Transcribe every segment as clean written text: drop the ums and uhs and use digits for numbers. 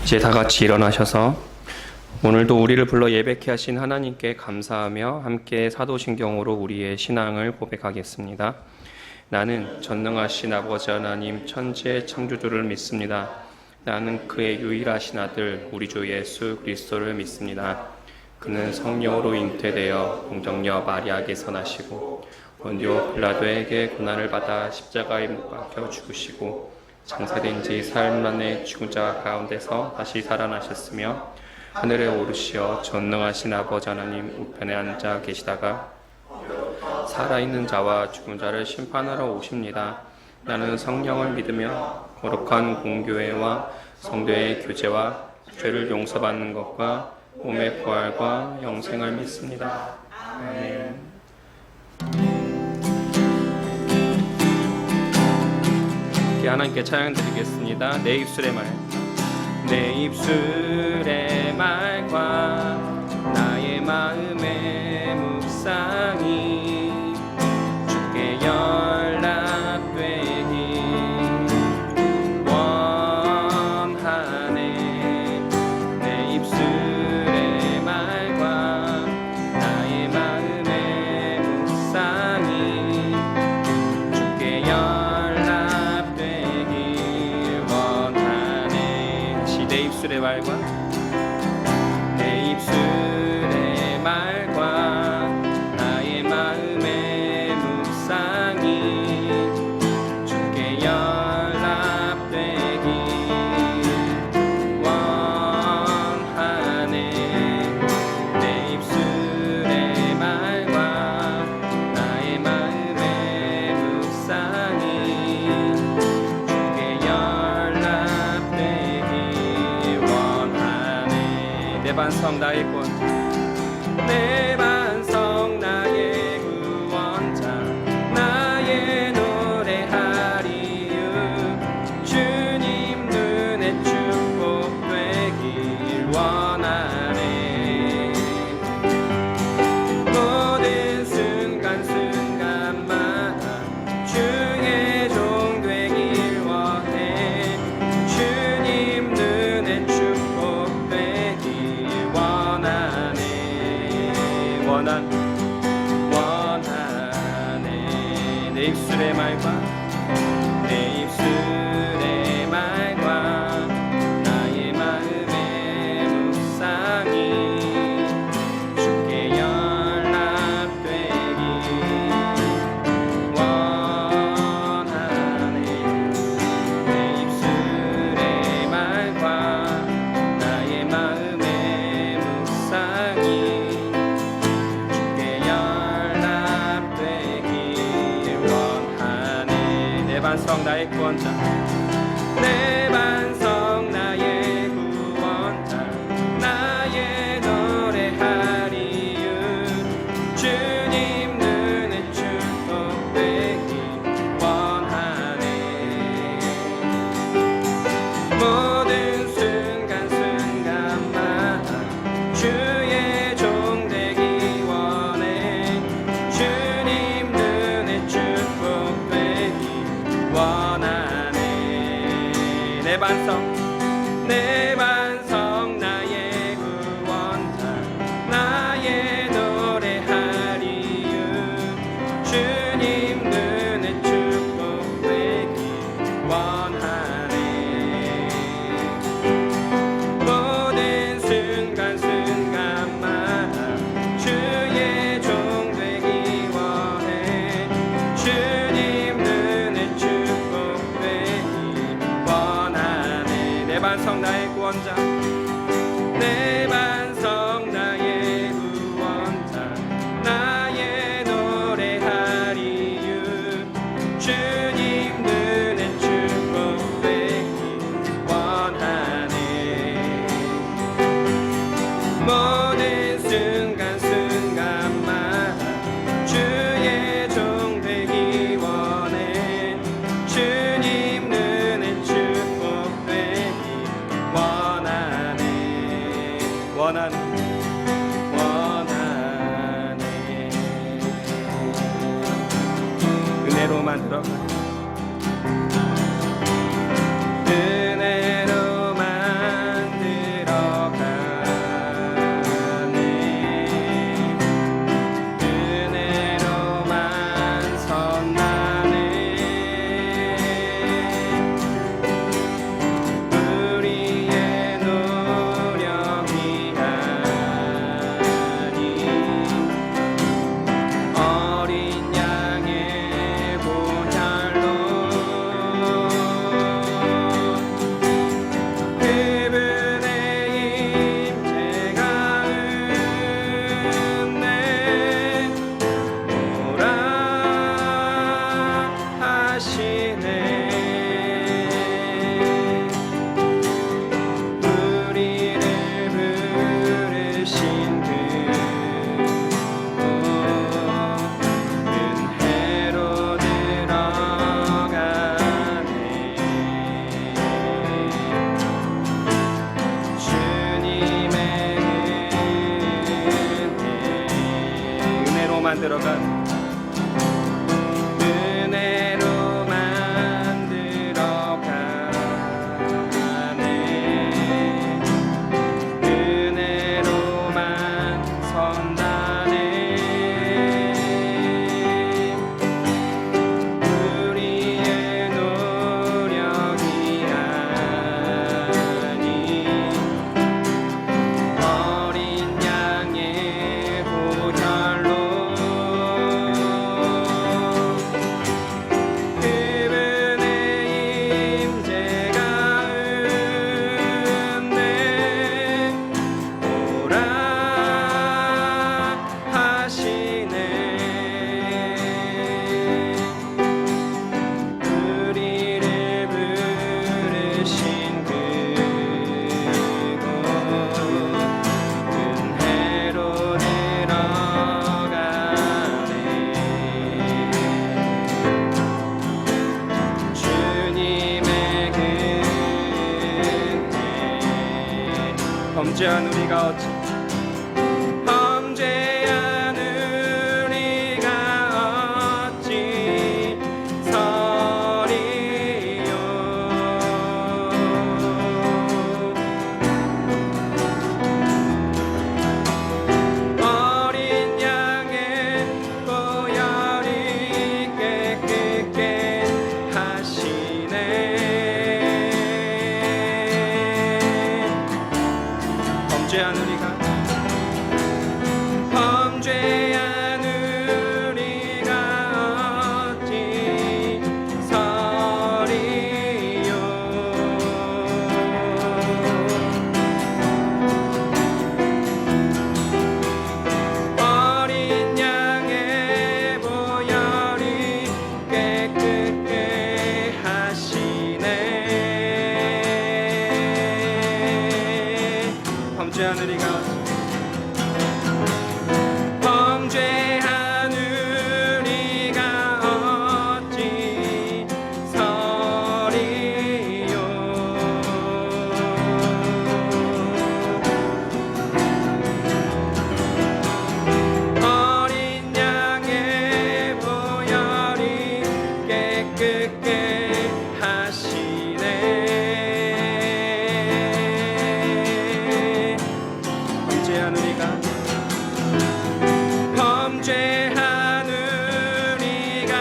이제 다 같이 일어나셔서 오늘도 우리를 불러 예배케 하신 하나님께 감사하며 함께 사도신경으로 우리의 신앙을 고백하겠습니다. 나는 전능하신 아버지 하나님 천지의 창조주를 믿습니다. 나는 그의 유일하신 아들 우리 주 예수 그리스도를 믿습니다. 그는 성령으로 잉태되어 공정녀 마리아에게서 나시고 본디오 빌라도에게 고난을 받아 십자가에 못 박혀 죽으시고 장사된 지 사흘 만에 죽은 자 가운데서 다시 살아나셨으며 하늘에 오르시어 전능하신 아버지 하나님 우편에 앉아 계시다가 살아있는 자와 죽은 자를 심판하러 오십니다. 나는 성령을 믿으며 거룩한 공교회와 성도의 교제와 죄를 용서받는 것과 몸의 부활과 영생을 믿습니다. 아멘. 하나님께 찬양 드리겠습니다. 내 입술의 말, 내 입술의 말과 나의 마음의 묵상이 주께 연락되기 원하네. 내 입술의 말과 나의 마음의 묵상이 주께 입술의 말과 내 입술의 말과 나의 마음의 묵상이 주께 연락되기 원하네. 내 입술의 말과 나의 마음의 묵상이 주께 연락되기 내 반성 나의 구원자, 내 반성 나의 구원자, 나의 노래하리유. 주님 눈에 축복되길 원하네. 모든 순간순간마다 주의 종 되길 원해. 주님 눈에 원하네. 내 입술의 말과 내 입술의 말과 나의 마음의 묵상이 주께 연락되기 원하네. 내 입술의 말과 나의 마음의 묵상이 내 반성 나의 구원자, 내 반성 나의 구원자, 나의 노래하리유. 주님 눈에 축복되기 원하네. 모든 순간순간마다 주의 종 되기 원해. 주님 눈에 축복되기 원하네. 내 반성 나의 구원자, 나의 노래하리유. 주님 눈에 축복되기 원하네. 모든 순간순간마다 주의 종 되기 원해. 주님 눈에 내 반성 나의 구원자, 내 반성 나의 구원자, 나의 노래하리유. 주님 눈에 축복되기 원하네. 모든 순간순간마다 주의 종 되기 원해. 주님 눈에 원하네. 은혜로 만들어가 범죄한 우리가 어찌 범죄한 우리가 어찌 서리요. 어린 양의 보혈이 깨끗게 하시네. 범죄한 우리가 어찌 서리요. 어린 양의 보혈이 깨끗게 하시네. 범죄한 우리가 범죄한 우리가 어찌 서리요. 어린 양의 보혈이 깨끗게 하시네. 범죄한 우리가 범죄한 우리가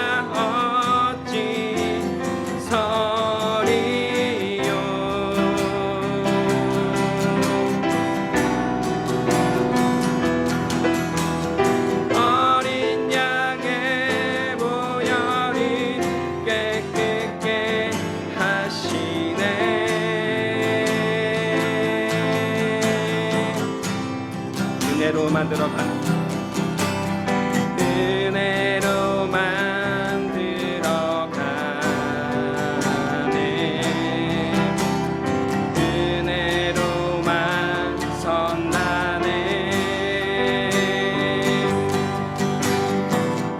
어찌 서리요. 어린 양의 보혈이 깨끗게 하시네. 은혜로 만들어가는 은혜로 만들어가네. 은혜로만 선나네.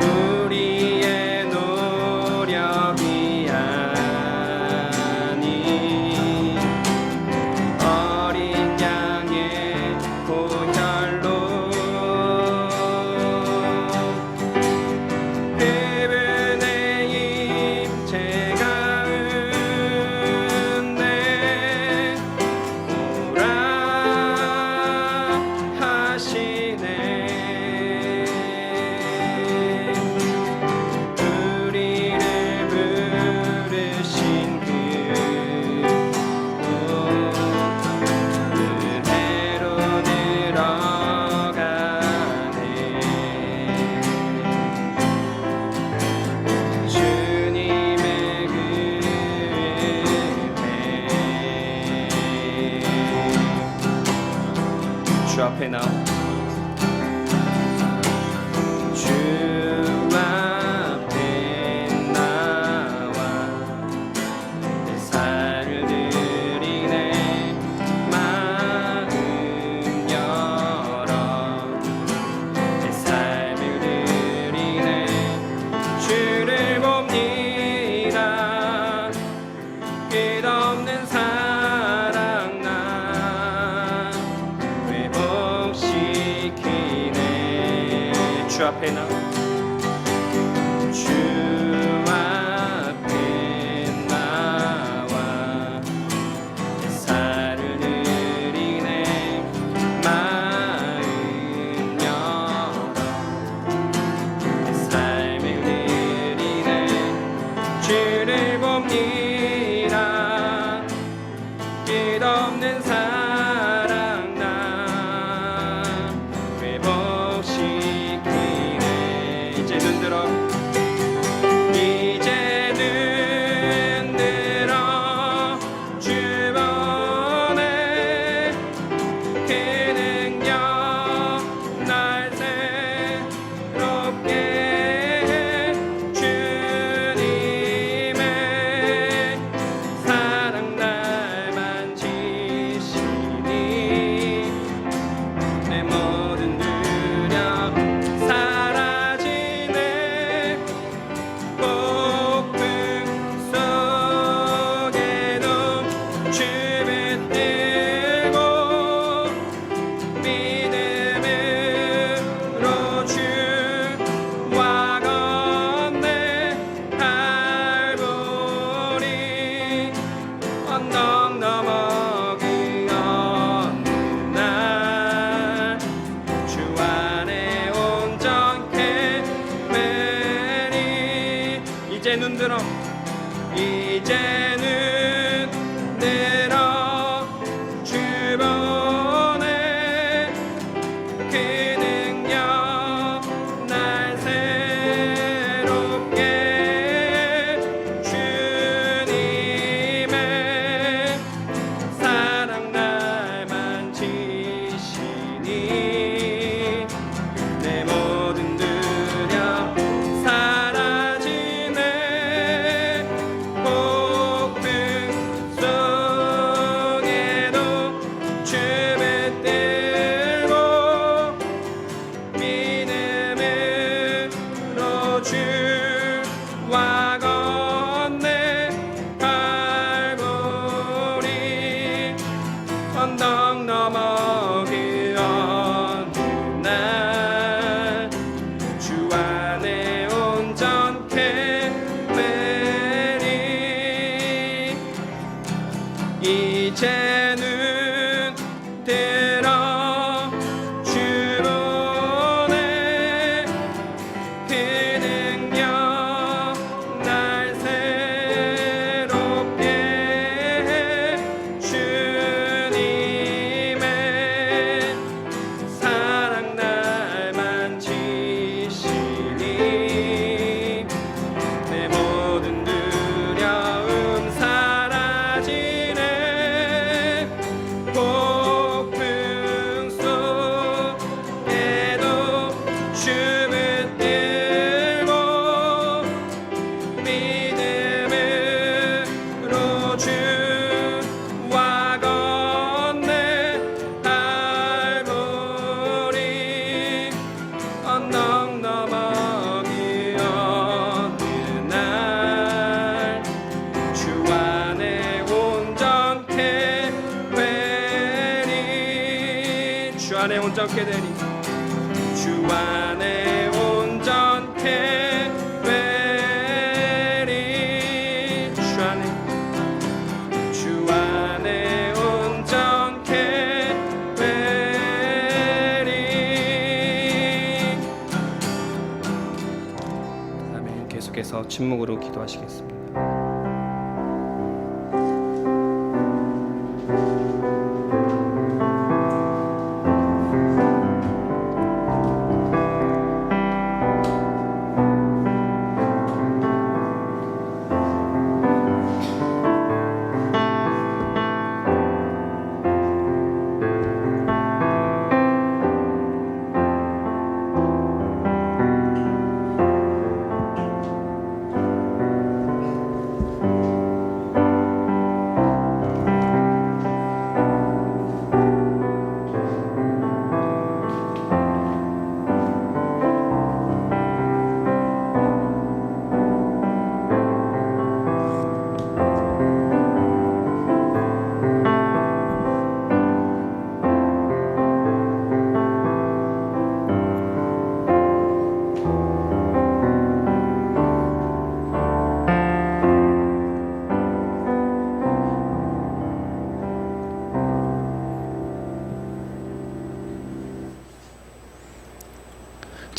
우리의 노력이 아니 어린 양의 보혈로 앞에 주 앞에 나와 사를 드리네 마음 열어 삶을 드리네 주를 봅니다 끝없는 사랑 나 회복시키네 이제 눈 들어 주변에 그 능력 날 새롭게 해 주님의 사랑 날 만지시니 내 모든 두려움 사라지네 폭풍 속에도 주 붙들고 믿음으로 주와 건네 갈보리 언덕 넘어 그 어느 날 주 안에 온전케 되리 이제 눈 들어 이제는 들어 주변에 그 능력 날 새롭게 주님의 사랑 날 만지시니 내 모든 두려움 사라지네 폭풍 속에도 주 붙들고 믿음으로 주와 건네 갈보리 언덕 넘어 그 어느 날 주 안에 온전케 되리 이제는 들어 주변에 그 능력 날 새롭게 해 주님의 사랑 날 만지시니 내 모든 두려움 사라지네 폭풍 속에도 주 붙들고 믿음으로 주와 건네 갈보리 언덕 넘어 그 어느 날 주 안에 온전케 되리 주 안에 온전케 되리 주 안에 온전케 되리 주 안에 온전케 되리 아멘. 계속해서 침묵으로 기도하시겠습니다.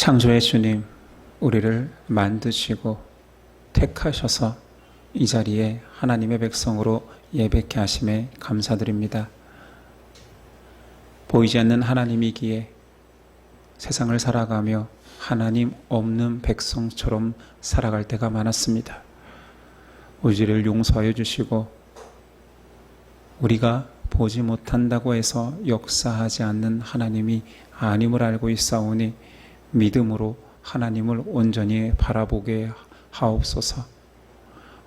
창조의 주님, 우리를 만드시고 택하셔서 이 자리에 하나님의 백성으로 예배케 하심에 감사드립니다. 보이지 않는 하나님이기에 세상을 살아가며 하나님 없는 백성처럼 살아갈 때가 많았습니다. 우리를 용서하여 주시고 우리가 보지 못한다고 해서 역사하지 않는 하나님이 아님을 알고 있사오니 믿음으로 하나님을 온전히 바라보게 하옵소서.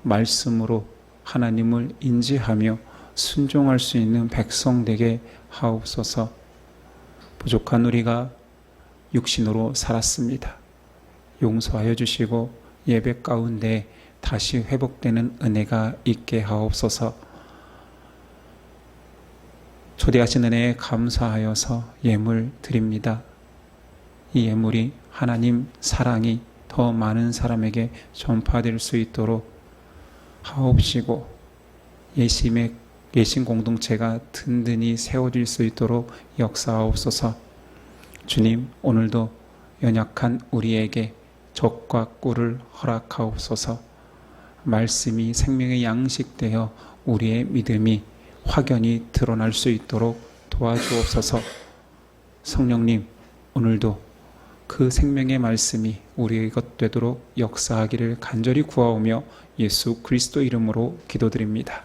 말씀으로 하나님을 인지하며 순종할 수 있는 백성 되게 하옵소서. 부족한 우리가 육신으로 살았습니다. 용서하여 주시고 예배 가운데 다시 회복되는 은혜가 있게 하옵소서. 초대하신 은혜에 감사하여서 예물 드립니다. 이 예물이 하나님 사랑이 더 많은 사람에게 전파될 수 있도록 하옵시고 예심 공동체가 든든히 세워질 수 있도록 역사하옵소서. 주님, 오늘도 연약한 우리에게 젖과 꿀을 허락하옵소서. 말씀이 생명의 양식되어 우리의 믿음이 확연히 드러날 수 있도록 도와주옵소서. 성령님, 오늘도 그 생명의 말씀이 우리의 것 되도록 역사하기를 간절히 구하오며 예수 그리스도 이름으로 기도드립니다.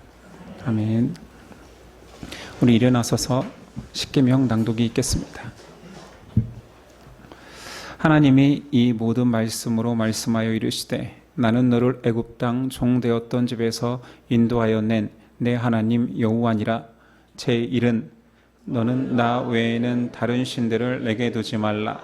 아멘. 우리 일어나서서 십계명 낭독이 있겠습니다. 하나님이 이 모든 말씀으로 말씀하여 이르시되 나는 너를 애굽 땅 종되었던 집에서 인도하여 낸 내 하나님 여호와니라. 제1은 너는 나 외에는 다른 신들을 내게 두지 말라.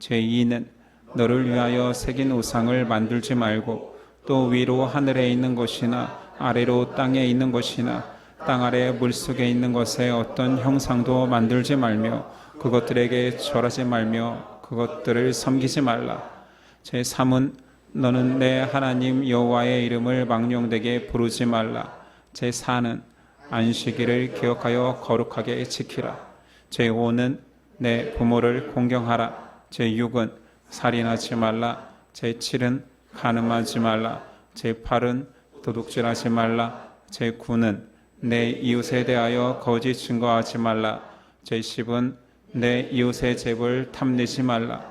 제2는 너를 위하여 새긴 우상을 만들지 말고 또 위로 하늘에 있는 것이나 아래로 땅에 있는 것이나 땅 아래 물속에 있는 것에 어떤 형상도 만들지 말며 그것들에게 절하지 말며 그것들을 섬기지 말라. 제3은 너는 내 하나님 여호와의 이름을 망령되게 부르지 말라. 제4는 안식일을 기억하여 거룩하게 지키라. 제5는 내 부모를 공경하라. 제6은 살인하지 말라. 제7은 간음하지 말라. 제8은 도둑질하지 말라. 제9는 내 이웃에 대하여 거짓 증거하지 말라. 제10은 내 이웃의 재물 탐내지 말라.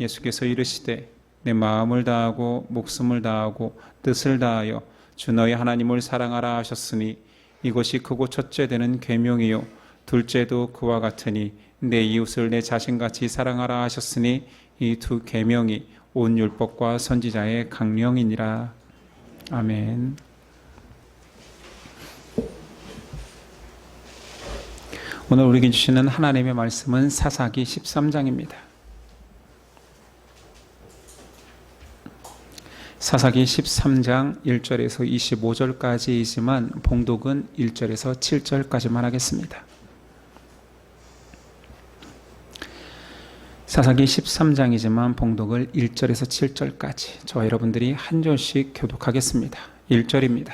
예수께서 이르시되 내 마음을 다하고 목숨을 다하고 뜻을 다하여 주 너희 하나님을 사랑하라 하셨으니 이것이 크고 첫째 되는 계명이요 둘째도 그와 같으니 내 이웃을 내 자신같이 사랑하라 하셨으니 이 두 계명이 온 율법과 선지자의 강령이니라. 아멘. 오늘 우리에게 주시는 하나님의 말씀은 사사기 13장입니다. 사사기 13장 1절에서 25절까지이지만 봉독은 1절에서 7절까지만 하겠습니다. 사사기 13장이지만 봉독을 1절에서 7절까지 저와 여러분들이 한 절씩 교독하겠습니다. 1절입니다.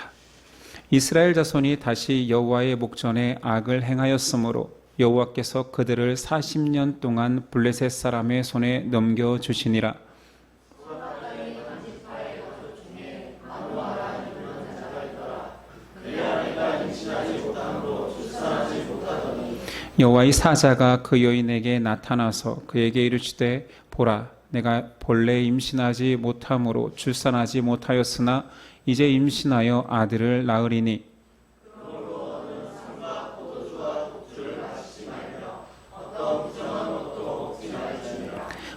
이스라엘 자손이 다시 여호와의 목전에 악을 행하였으므로 여호와께서 그들을 40년 동안 블레셋 사람의 손에 넘겨주시니라. 여호와의 사자가 그 여인에게 나타나서 그에게 이르시되 보라, 내가 본래 임신하지 못함으로 출산하지 못하였으나 이제 임신하여 아들을 낳으리니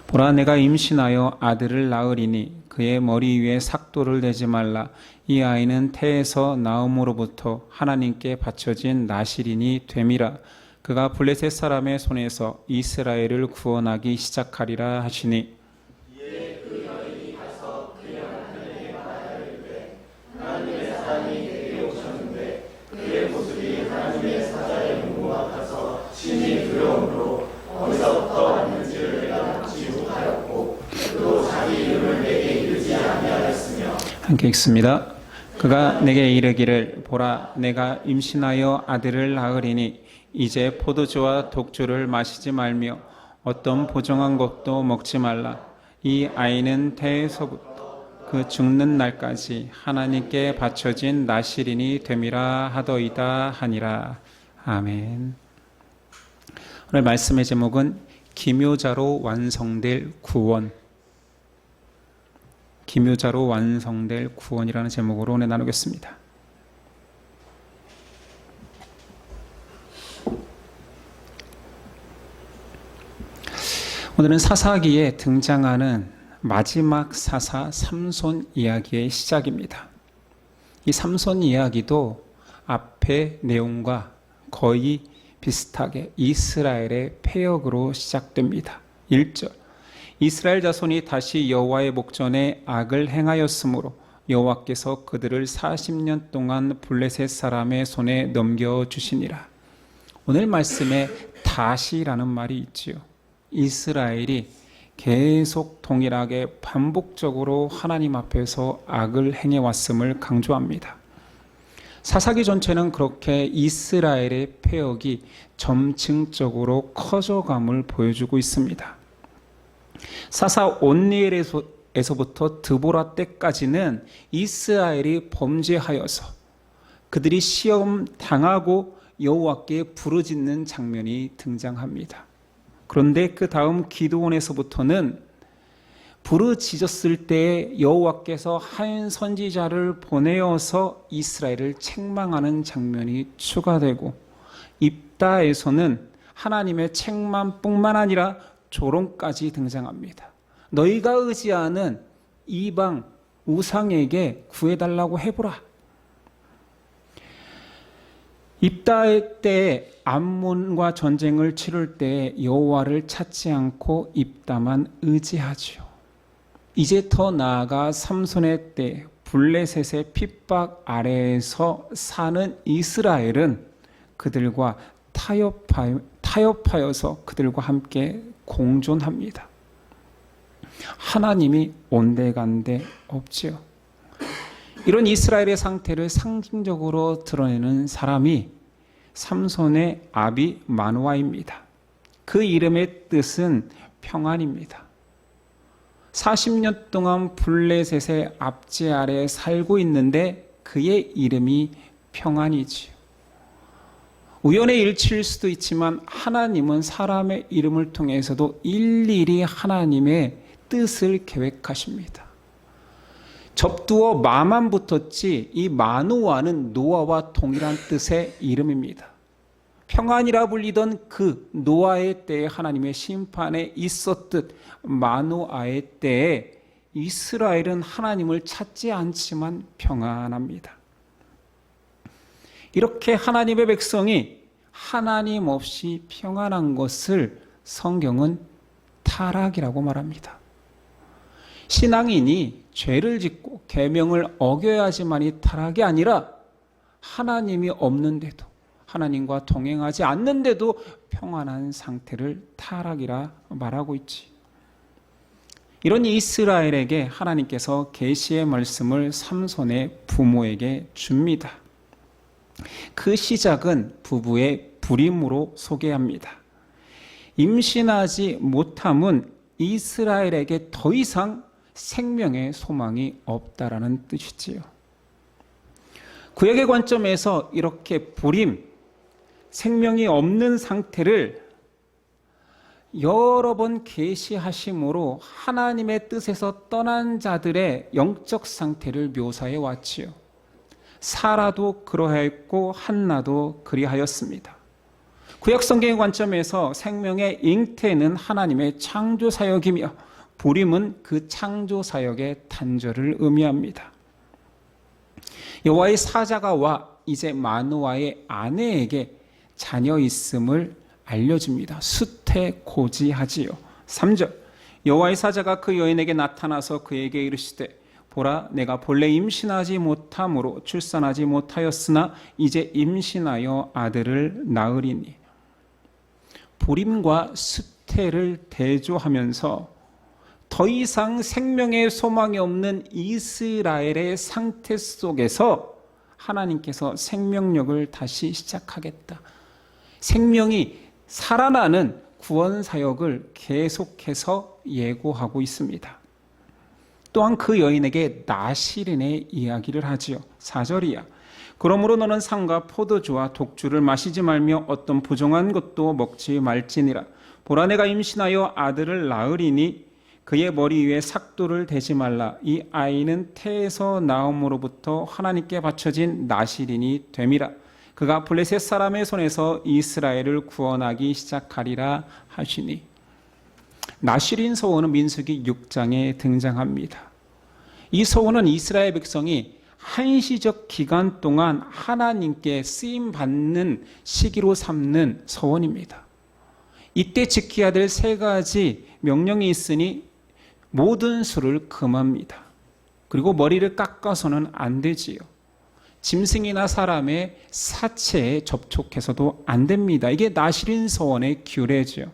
보라, 내가 임신하여 아들을 낳으리니 그의 머리 위에 삭도를 대지 말라. 이 아이는 태에서 나음으로부터 하나님께 바쳐진 나실인이 됨이라. 그가 블레셋 사람의 손에서 이스라엘을 구원하기 시작하리라 하시니 이에 그 여인이 가서 그의 남편에게 말하되 하나님의 사람이 내게 오셨는데 그의 모습이 하나님의 사자의 눈과 같아서 심히 두려움으로 어디서부터 왔는지를 내가 묻지 못하였고 또 자기 이름을 내게 이르지 아니하였으며. 함께 읽습니다. 그가 내게 이르기를 보라, 내가 임신하여 아들을 낳으리니 이제 포도주와 독주를 마시지 말며 어떤 보정한 것도 먹지 말라. 이 아이는 태에서부터 그 죽는 날까지 하나님께 바쳐진 나실인이 됨이라 하더이다 하니라. 아멘. 오늘 말씀의 제목은 기묘자로 완성될 구원. 기묘자로 완성될 구원이라는 제목으로 오늘 나누겠습니다. 오늘은 사사기에 등장하는 마지막 사사 삼손 이야기의 시작입니다. 이 삼손 이야기도 앞의 내용과 거의 비슷하게 이스라엘의 패역으로 시작됩니다. 1절 이스라엘 자손이 다시 여호와의 목전에 악을 행하였으므로 여호와께서 그들을 40년 동안 블레셋 사람의 손에 넘겨주시니라. 오늘 말씀에 다시라는 말이 있지요. 이스라엘이 계속 동일하게 반복적으로 하나님 앞에서 악을 행해왔음을 강조합니다. 사사기 전체는 그렇게 이스라엘의 패역이 점층적으로 커져감을 보여주고 있습니다. 사사 온니엘에서부터 드보라 때까지는 이스라엘이 범죄하여서 그들이 시험 당하고 여호와께 부르짖는 장면이 등장합니다. 그런데 그 다음 기드온에서부터는 부르짖었을 때 여호와께서 한 선지자를 보내어서 이스라엘을 책망하는 장면이 추가되고, 입다에서는 하나님의 책망뿐만 아니라 조롱까지 등장합니다. 너희가 의지하는 이방 우상에게 구해달라고 해보라. 입다의 때에 암몬과 전쟁을 치를 때 여호와를 찾지 않고 입다만 의지하지요. 이제 더 나아가 삼손의 때 블레셋의 핍박 아래에서 사는 이스라엘은 그들과 타협하여서 그들과 함께 공존합니다. 하나님이 온데간데 없지요. 이런 이스라엘의 상태를 상징적으로 드러내는 사람이 삼손의 아비 마노아입니다. 그 이름의 뜻은 평안입니다. 40년 동안 블레셋의 압제 아래 살고 있는데 그의 이름이 평안이지요. 우연의 일치일 수도 있지만 하나님은 사람의 이름을 통해서도 일일이 하나님의 뜻을 계획하십니다. 접두어 마만 붙었지 이 마노아는 노아와 동일한 뜻의 이름입니다. 평안이라 불리던 그 노아의 때에 하나님의 심판에 있었듯 마노아의 때에 이스라엘은 하나님을 찾지 않지만 평안합니다. 이렇게 하나님의 백성이 하나님 없이 평안한 것을 성경은 타락이라고 말합니다. 신앙인이 죄를 짓고 계명을 어겨야지만이 타락이 아니라 하나님이 없는데도, 하나님과 동행하지 않는데도 평안한 상태를 타락이라 말하고 있지. 이런 이스라엘에게 하나님께서 계시의 말씀을 삼손의 부모에게 줍니다. 그 시작은 부부의 불임으로 소개합니다. 임신하지 못함은 이스라엘에게 더 이상 생명의 소망이 없다라는 뜻이지요. 구약의 관점에서 이렇게 불임, 생명이 없는 상태를 여러 번 계시하심으로 하나님의 뜻에서 떠난 자들의 영적 상태를 묘사해 왔지요. 사라도 그러하였고 한나도 그리하였습니다. 구약 성경의 관점에서 생명의 잉태는 하나님의 창조 사역이며 불임은 그 창조 사역의 단절을 의미합니다. 여호와의 사자가 와 이제 마노아의 아내에게 자녀 있음을 알려줍니다. 수태고지하지요. 3절 여호와의 사자가 그 여인에게 나타나서 그에게 이르시되 보라 내가 본래 임신하지 못함으로 출산하지 못하였으나 이제 임신하여 아들을 낳으리니. 불임과 수태를 대조하면서 더 이상 생명의 소망이 없는 이스라엘의 상태 속에서 하나님께서 생명력을 다시 시작하겠다. 생명이 살아나는 구원 사역을 계속해서 예고하고 있습니다. 또한 그 여인에게 나시린의 이야기를 하지요. 4절이야. 그러므로 너는 상과 포도주와 독주를 마시지 말며 어떤 부정한 것도 먹지 말지니라. 보라 내가 임신하여 아들을 낳으리니 그의 머리 위에 삭도를 대지 말라. 이 아이는 태에서 나옴으로부터 하나님께 바쳐진 나시린이 됨이라. 그가 블레셋 사람의 손에서 이스라엘을 구원하기 시작하리라 하시니. 나시린 서원은 민수기 6장에 등장합니다. 이 서원은 이스라엘 백성이 한시적 기간 동안 하나님께 쓰임받는 시기로 삼는 서원입니다. 이때 지켜야 될 3가지 명령이 있으니 모든 술을 금합니다. 그리고 머리를 깎아서는 안 되지요. 짐승이나 사람의 사체에 접촉해서도 안 됩니다. 이게 나시린 서원의 규례죠.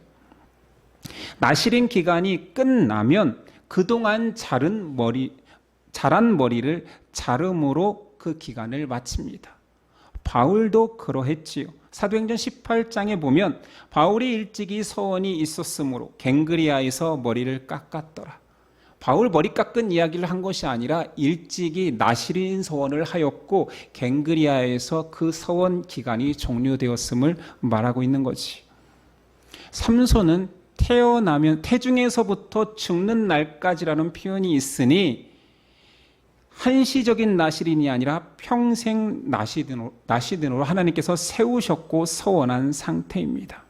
나시린 기간이 끝나면 그동안 자란 머리를 자름으로 그 기간을 마칩니다. 바울도 그러했지요. 사도행전 18장에 보면 바울이 일찍이 서원이 있었으므로 갱그리아에서 머리를 깎았더라. 바울 머리 깎은 이야기를 한 것이 아니라 일찍이 나시린 서원을 하였고 갱그리아에서 그 서원 기간이 종료되었음을 말하고 있는 거지. 삼손은 태어나면 태중에서부터 죽는 날까지라는 표현이 있으니 한시적인 나시린이 아니라 평생 나시든으로 하나님께서 세우셨고 서원한 상태입니다.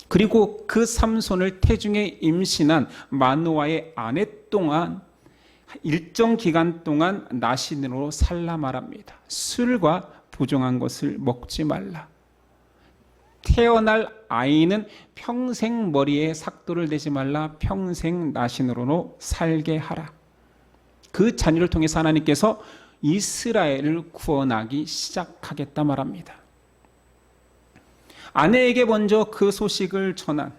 그리고 그 삼손을 태중에 임신한 마노아의 아내 동안 일정 기간 동안 나시든으로 살라 말합니다. 술과 부정한 것을 먹지 말라. 태어날 아이는 평생 머리에 삭도를 대지 말라. 평생 나시든으로 살게 하라. 그 자녀를 통해서 하나님께서 이스라엘을 구원하기 시작하겠다 말합니다. 아내에게 먼저 그 소식을 전한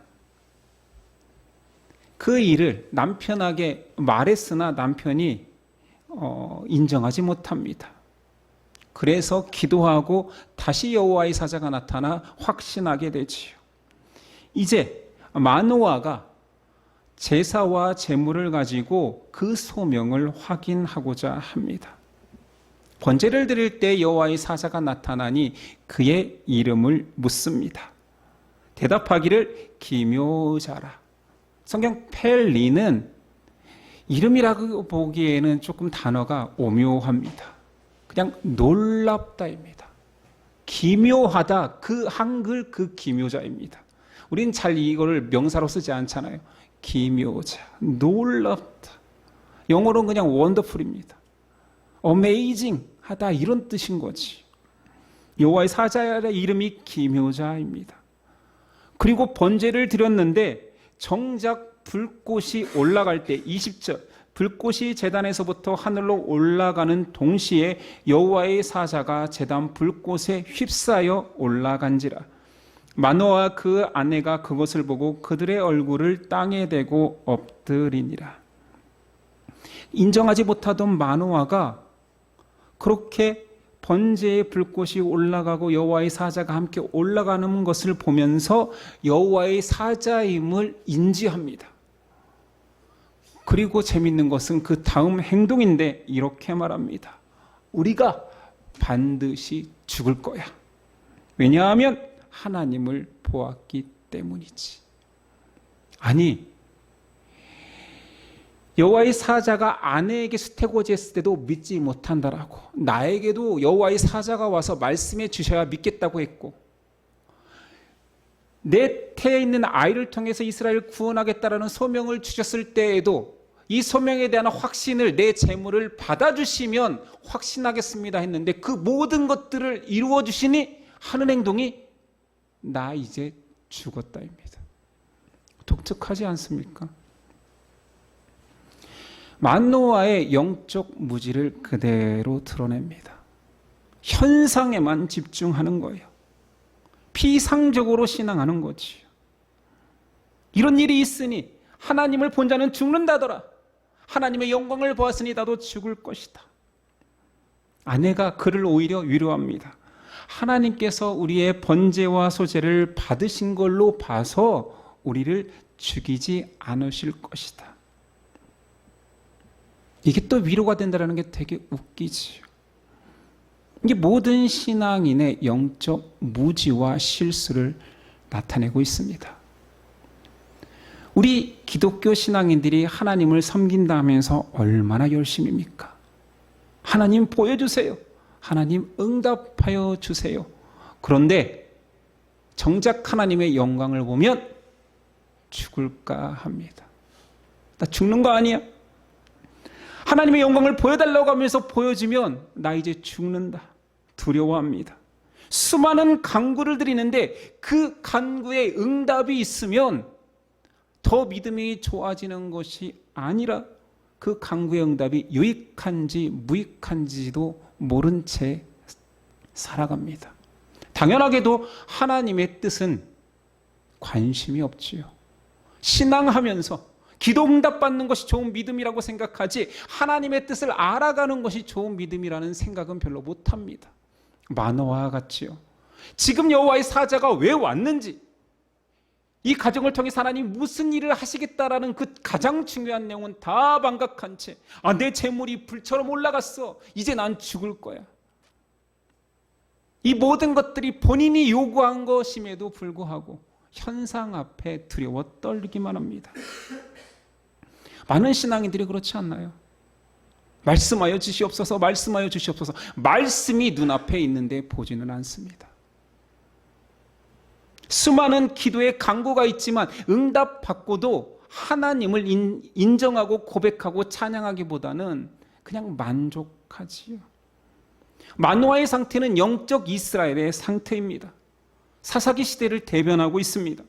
그 일을 남편에게 말했으나 남편이 인정하지 못합니다. 그래서 기도하고 다시 여호와의 사자가 나타나 확신하게 되지요. 이제 마노아가 제사와 제물을 가지고 그 소명을 확인하고자 합니다. 번제를 드릴 때 여호와의 사자가 나타나니 그의 이름을 묻습니다. 대답하기를 기묘자라. 성경 펠리는 이름이라고 보기에는 조금 단어가 오묘합니다. 그냥 놀랍다입니다. 기묘하다, 그 한글 그 기묘자입니다. 우린 잘 이거를 명사로 쓰지 않잖아요. 기묘자, 놀랍다. 영어로는 그냥 wonderful입니다. amazing 하다 이런 뜻인 거지. 여호와의 사자의 이름이 기묘자입니다. 그리고 번제를 드렸는데 정작 불꽃이 올라갈 때 20절 불꽃이 제단에서부터 하늘로 올라가는 동시에 여호와의 사자가 제단 불꽃에 휩싸여 올라간지라. 마노아와 그 아내가 그것을 보고 그들의 얼굴을 땅에 대고 엎드리니라. 인정하지 못하던 마노아가 그렇게 번제의 불꽃이 올라가고 여호와의 사자가 함께 올라가는 것을 보면서 여호와의 사자임을 인지합니다. 그리고 재밌는 것은 그 다음 행동인데 이렇게 말합니다. 우리가 반드시 죽을 거야. 왜냐하면 하나님을 보았기 때문이지. 아니, 여호와의 사자가 아내에게 수태고지 했을 때도 믿지 못한다라고, 나에게도 여호와의 사자가 와서 말씀해 주셔야 믿겠다고 했고, 내 태에 있는 아이를 통해서 이스라엘을 구원하겠다라는 소명을 주셨을 때에도 이 소명에 대한 확신을, 내 재물을 받아주시면 확신하겠습니다 했는데 그 모든 것들을 이루어 주시니 하는 행동이 나 이제 죽었다입니다. 독특하지 않습니까? 마노아의 영적 무지를 그대로 드러냅니다. 현상에만 집중하는 거예요. 피상적으로 신앙하는 거지요. 이런 일이 있으니 하나님을 본 자는 죽는다더라. 하나님의 영광을 보았으니 나도 죽을 것이다. 아내가 그를 오히려 위로합니다. 하나님께서 우리의 번제와 소제를 받으신 걸로 봐서 우리를 죽이지 않으실 것이다. 이게 또 위로가 된다는 게 되게 웃기지요. 이게 모든 신앙인의 영적 무지와 실수를 나타내고 있습니다. 우리 기독교 신앙인들이 하나님을 섬긴다 하면서 얼마나 열심입니까? 하나님 보여주세요. 하나님 응답하여 주세요. 그런데 정작 하나님의 영광을 보면 죽을까 합니다. 나 죽는 거 아니야? 하나님의 영광을 보여달라고 하면서 보여주면 나 이제 죽는다. 두려워합니다. 수많은 간구를 드리는데 그 간구에 응답이 있으면 더 믿음이 좋아지는 것이 아니라 그 간구의 응답이 유익한지 무익한지도 모른 채 살아갑니다. 당연하게도 하나님의 뜻은 관심이 없지요. 신앙하면서 기도 응답 받는 것이 좋은 믿음이라고 생각하지 하나님의 뜻을 알아가는 것이 좋은 믿음이라는 생각은 별로 못합니다. 마노아와 같지요. 지금 여호와의 사자가 왜 왔는지, 이 가정을 통해 하나님 무슨 일을 하시겠다라는 그 가장 중요한 내용은 다 망각한 채 내 재물이 불처럼 올라갔어. 이제 난 죽을 거야. 이 모든 것들이 본인이 요구한 것임에도 불구하고 현상 앞에 두려워 떨기만 합니다. 많은 신앙인들이 그렇지 않나요? 말씀하여 주시옵소서, 말씀하여 주시옵소서. 말씀이 눈앞에 있는데 보지는 않습니다. 수많은 기도의 간구가 있지만 응답받고도 하나님을 인정하고 고백하고 찬양하기보다는 그냥 만족하지요. 마노아의 상태는 영적 이스라엘의 상태입니다. 사사기 시대를 대변하고 있습니다.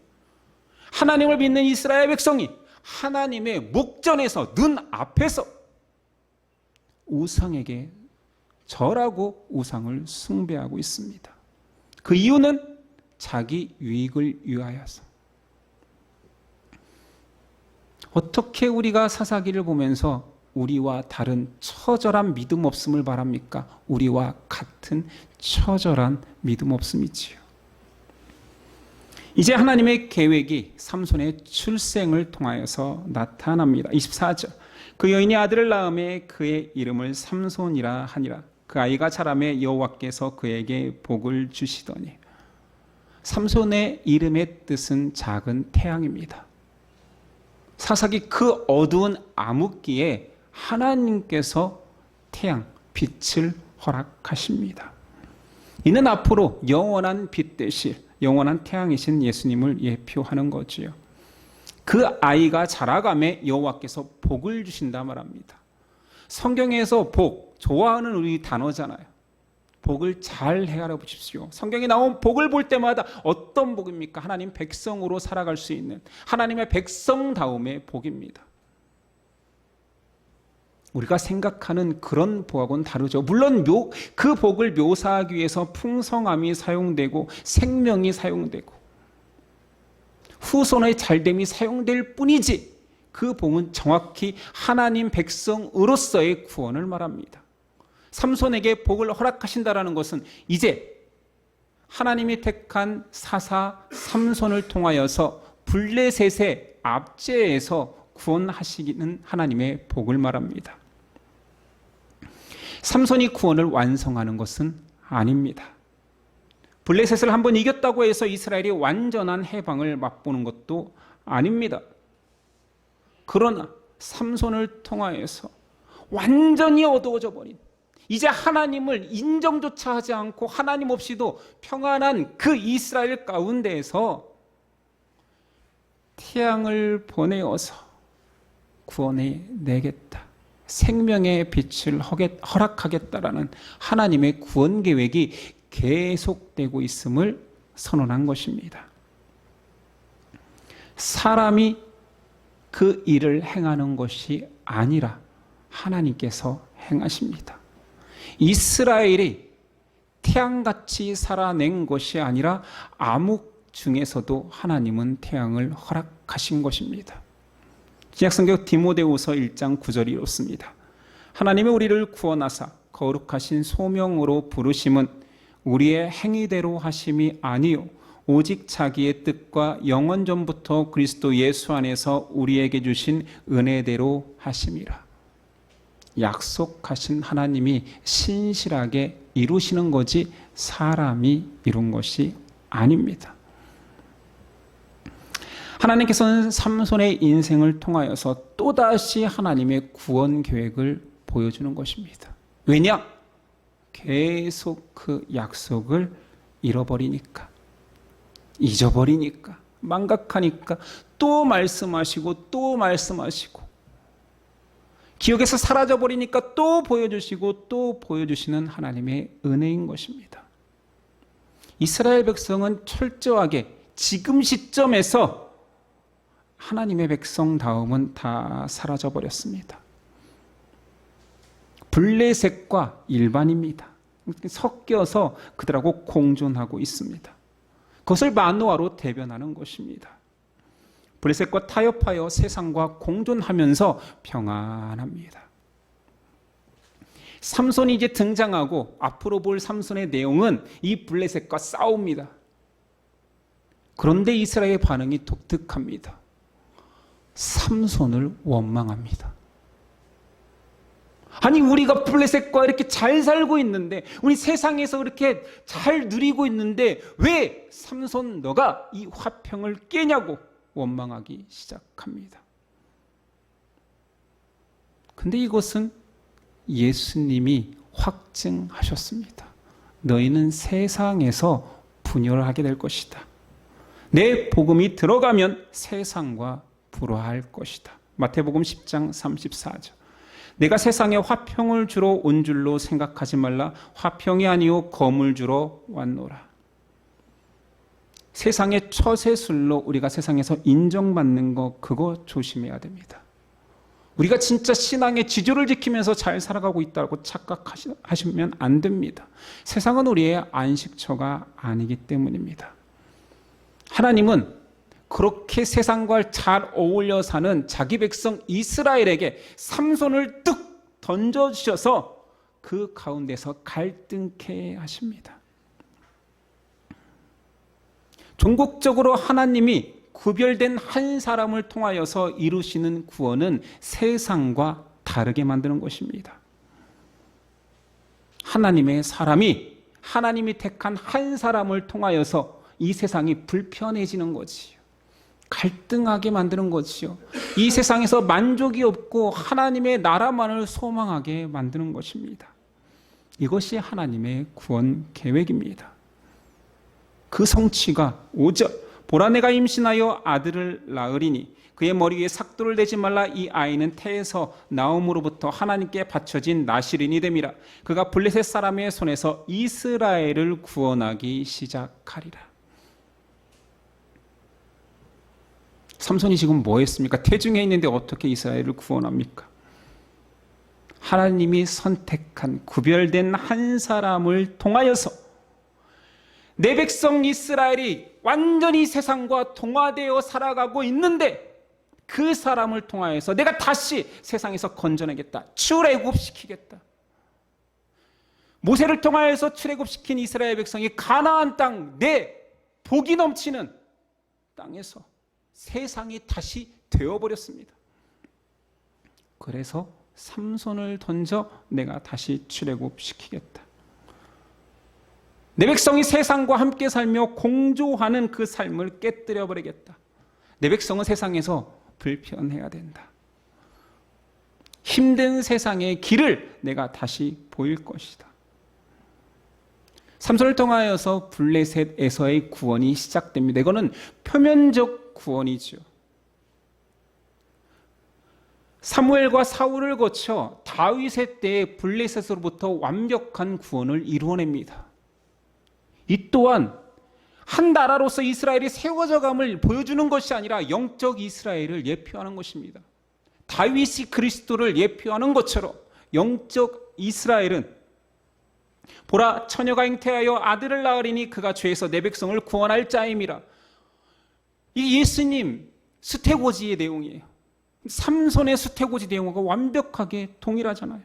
하나님을 믿는 이스라엘 백성이 하나님의 목전에서 눈앞에서 우상에게 절하고 우상을 숭배하고 있습니다. 그 이유는 자기 유익을 위하여서. 어떻게 우리가 사사기를 보면서 우리와 다른 처절한 믿음 없음을 바랍니까? 우리와 같은 처절한 믿음 없음이지요. 이제 하나님의 계획이 삼손의 출생을 통하여서 나타납니다. 24절. 그 여인이 아들을 낳음에 그의 이름을 삼손이라 하니라. 그 아이가 자라매 여호와께서 그에게 복을 주시더니. 삼손의 이름의 뜻은 작은 태양입니다. 사사기 그 어두운 암흑기에 하나님께서 태양, 빛을 허락하십니다. 이는 앞으로 영원한 빛 되실 영원한 태양이신 예수님을 예표하는 거지요. 그 아이가 자라감에 여호와께서 복을 주신다 말합니다. 성경에서 복, 좋아하는 우리 단어잖아요. 복을 잘 헤아려 보십시오. 성경에 나온 복을 볼 때마다 어떤 복입니까? 하나님 백성으로 살아갈 수 있는 하나님의 백성다움의 복입니다. 우리가 생각하는 그런 복하고는 다르죠. 물론 그 복을 묘사하기 위해서 풍성함이 사용되고 생명이 사용되고 후손의 잘됨이 사용될 뿐이지 그 복은 정확히 하나님 백성으로서의 구원을 말합니다. 삼손에게 복을 허락하신다라는 것은 이제 하나님이 택한 사사 삼손을 통하여서 블레셋의 압제에서 구원하시기는 하나님의 복을 말합니다. 삼손이 구원을 완성하는 것은 아닙니다. 블레셋을 한번 이겼다고 해서 이스라엘이 완전한 해방을 맛보는 것도 아닙니다. 그러나 삼손을 통하여서 완전히 어두워져 버린, 이제 하나님을 인정조차 하지 않고 하나님 없이도 평안한 그 이스라엘 가운데에서 태양을 보내어서 구원해 내겠다, 생명의 빛을 허락하겠다라는 하나님의 구원 계획이 계속되고 있음을 선언한 것입니다. 사람이 그 일을 행하는 것이 아니라 하나님께서 행하십니다. 이스라엘이 태양같이 살아낸 것이 아니라 암흑 중에서도 하나님은 태양을 허락하신 것입니다. 신약성경 디모데후서 1장 9절이 이렇습니다. 하나님이 우리를 구원하사 거룩하신 소명으로 부르심은 우리의 행위대로 하심이 아니요 오직 자기의 뜻과 영원 전부터 그리스도 예수 안에서 우리에게 주신 은혜대로 하심이라. 약속하신 하나님이 신실하게 이루시는 거지 사람이 이룬 것이 아닙니다. 하나님께서는 삼손의 인생을 통하여서 또다시 하나님의 구원 계획을 보여주는 것입니다. 왜냐? 계속 그 약속을 잃어버리니까, 잊어버리니까, 망각하니까 또 말씀하시고 또 말씀하시고, 기억에서 사라져버리니까 또 보여주시고 또 보여주시는 하나님의 은혜인 것입니다. 이스라엘 백성은 철저하게 지금 시점에서 하나님의 백성다움은 다 사라져버렸습니다. 블레셋과 일반입니다. 섞여서 그들하고 공존하고 있습니다. 그것을 마노아로 대변하는 것입니다. 블레셋과 타협하여 세상과 공존하면서 평안합니다. 삼손이 이제 등장하고 앞으로 볼 삼손의 내용은 이 블레셋과 싸웁니다. 그런데 이스라엘의 반응이 독특합니다. 삼손을 원망합니다. 아니, 우리가 블레셋과 이렇게 잘 살고 있는데, 우리 세상에서 그렇게 잘 누리고 있는데 왜 삼손 너가 이 화평을 깨냐고 원망하기 시작합니다. 근데 이것은 예수님이 확증하셨습니다. 너희는 세상에서 분열하게 될 것이다. 내 복음이 들어가면 세상과 불화할 것이다. 마태복음 10장 34절. 내가 세상에 화평을 주러 온 줄로 생각하지 말라. 화평이 아니요 검을 주러 왔노라. 세상의 처세술로 우리가 세상에서 인정받는 거, 그거 조심해야 됩니다. 우리가 진짜 신앙의 지조를 지키면서 잘 살아가고 있다고 착각하시면 안 됩니다. 세상은 우리의 안식처가 아니기 때문입니다. 하나님은 그렇게 세상과 잘 어울려 사는 자기 백성 이스라엘에게 삼손을 뚝 던져주셔서 그 가운데서 갈등케 하십니다. 종국적으로 하나님이 구별된 한 사람을 통하여서 이루시는 구원은 세상과 다르게 만드는 것입니다. 하나님의 사람이 하나님이 택한 한 사람을 통하여서 이 세상이 불편해지는 거지요. 갈등하게 만드는 것이요. 이 세상에서 만족이 없고 하나님의 나라만을 소망하게 만드는 것입니다. 이것이 하나님의 구원 계획입니다. 그 성취가 5절. 보라 내가 임신하여 아들을 낳으리니 그의 머리 위에 삭도를 대지 말라. 이 아이는 태에서 나옴으로부터 하나님께 바쳐진 나실인이 됨이라. 그가 블레셋 사람의 손에서 이스라엘을 구원하기 시작하리라. 삼손이 지금 뭐 했습니까? 태중에 있는데 어떻게 이스라엘을 구원합니까? 하나님이 선택한 구별된 한 사람을 통하여서 내 백성 이스라엘이 완전히 세상과 동화되어 살아가고 있는데 그 사람을 통하여서 내가 다시 세상에서 건져내겠다. 출애굽시키겠다. 모세를 통하여서 출애굽시킨 이스라엘 백성이 가나안 땅, 내 복이 넘치는 땅에서 세상이 다시 되어버렸습니다. 그래서 삼손을 던져 내가 다시 출애굽시키겠다. 내 백성이 세상과 함께 살며 공조하는 그 삶을 깨뜨려버리겠다. 내 백성은 세상에서 불편해야 된다. 힘든 세상의 길을 내가 다시 보일 것이다. 삼손을 통하여서 블레셋에서의 구원이 시작됩니다. 이거는 표면적 구원이죠. 사무엘과 사울을 거쳐 다윗의 때에 블레셋으로부터 완벽한 구원을 이루어냅니다. 이 또한 한 나라로서 이스라엘이 세워져감을 보여주는 것이 아니라 영적 이스라엘을 예표하는 것입니다. 다윗이 그리스도를 예표하는 것처럼 영적 이스라엘은 보라 처녀가 잉태하여 아들을 낳으리니 그가 죄에서 내 백성을 구원할 자임이라. 이 예수님 수태고지의 내용이에요. 삼손의 수태고지 내용과 완벽하게 동일하잖아요.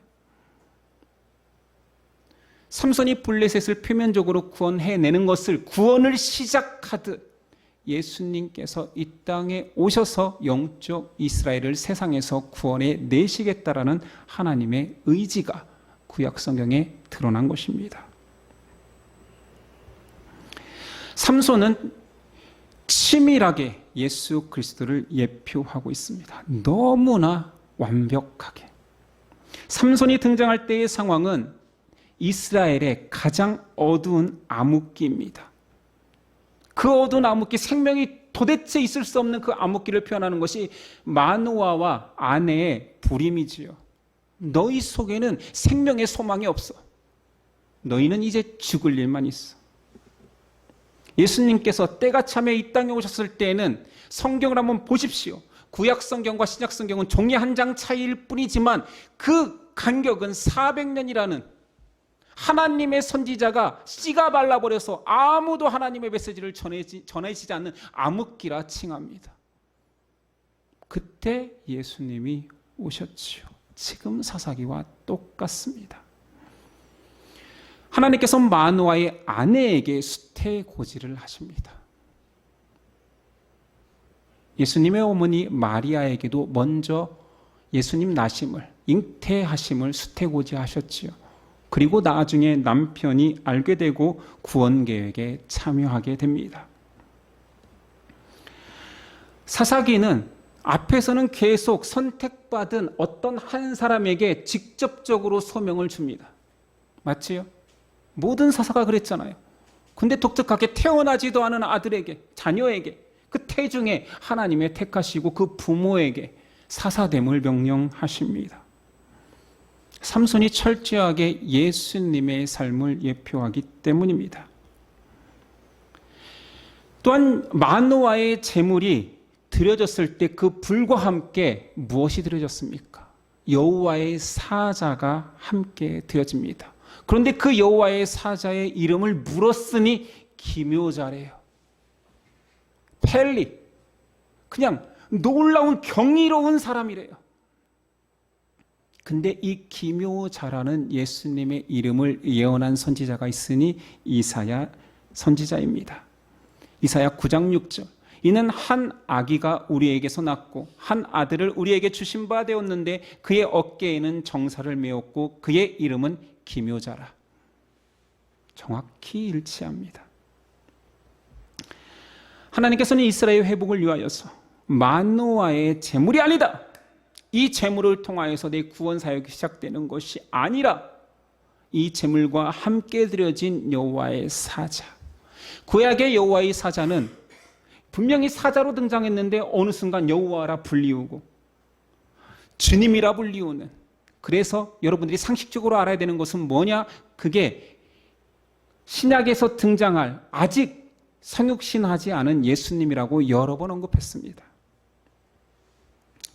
삼손이 블레셋을 표면적으로 구원해내는 것을 구원을 시작하듯 예수님께서 이 땅에 오셔서 영적 이스라엘을 세상에서 구원해 내시겠다라는 하나님의 의지가 구약 성경에 드러난 것입니다. 삼손은 치밀하게 예수 그리스도를 예표하고 있습니다. 너무나 완벽하게. 삼손이 등장할 때의 상황은 이스라엘의 가장 어두운 암흑기입니다. 그 어두운 암흑기, 생명이 도대체 있을 수 없는 그 암흑기를 표현하는 것이 마노아와 아내의 불임이지요. 너희 속에는 생명의 소망이 없어. 너희는 이제 죽을 일만 있어. 예수님께서 때가 참에 이 땅에 오셨을 때에는 성경을 한번 보십시오. 구약 성경과 신약 성경은 종이 한 장 차이일 뿐이지만 그 간격은 400년이라는 하나님의 선지자가 씨가 발라버려서 아무도 하나님의 메시지를 전해지지 않는 암흑기라 칭합니다. 그때 예수님이 오셨지요. 지금 사사기와 똑같습니다. 하나님께서 마노아의 아내에게 수태고지를 하십니다. 예수님의 어머니 마리아에게도 먼저 예수님 나심을, 잉태하심을 수태고지하셨지요. 그리고 나중에 남편이 알게 되고 구원 계획에 참여하게 됩니다. 사사기는 앞에서는 계속 선택받은 어떤 한 사람에게 직접적으로 소명을 줍니다. 맞지요? 모든 사사가 그랬잖아요. 근데 독특하게 태어나지도 않은 아들에게, 자녀에게, 그 태중에 하나님의 택하시고 그 부모에게 사사됨을 명령하십니다. 삼손이 철저하게 예수님의 삶을 예표하기 때문입니다. 또한 마노아의 제물이 드려졌을 때 그 불과 함께 무엇이 드려졌습니까? 여호와의 사자가 함께 드려집니다. 그런데 그 여호와의 사자의 이름을 물었으니 기묘자래요. 펠리, 그냥 놀라운 경이로운 사람이래요. 근데 이 기묘자라는 예수님의 이름을 예언한 선지자가 있으니 이사야 선지자입니다. 이사야 9장 6절. 이는 한 아기가 우리에게서 낳고 한 아들을 우리에게 주신 바 되었는데 그의 어깨에는 정사를 메었고 그의 이름은 기묘자라. 정확히 일치합니다. 하나님께서는 이스라엘 회복을 위하여서 마노아의 제물이 아니다. 이 제물을 통하여서 내 구원 사역이 시작되는 것이 아니라 이 제물과 함께 드려진 여호와의 사자. 구약의 여호와의 사자는 분명히 사자로 등장했는데 어느 순간 여호와라 불리우고 주님이라 불리우는, 그래서 여러분들이 상식적으로 알아야 되는 것은 뭐냐? 그게 신약에서 등장할 아직 성육신하지 않은 예수님이라고 여러 번 언급했습니다.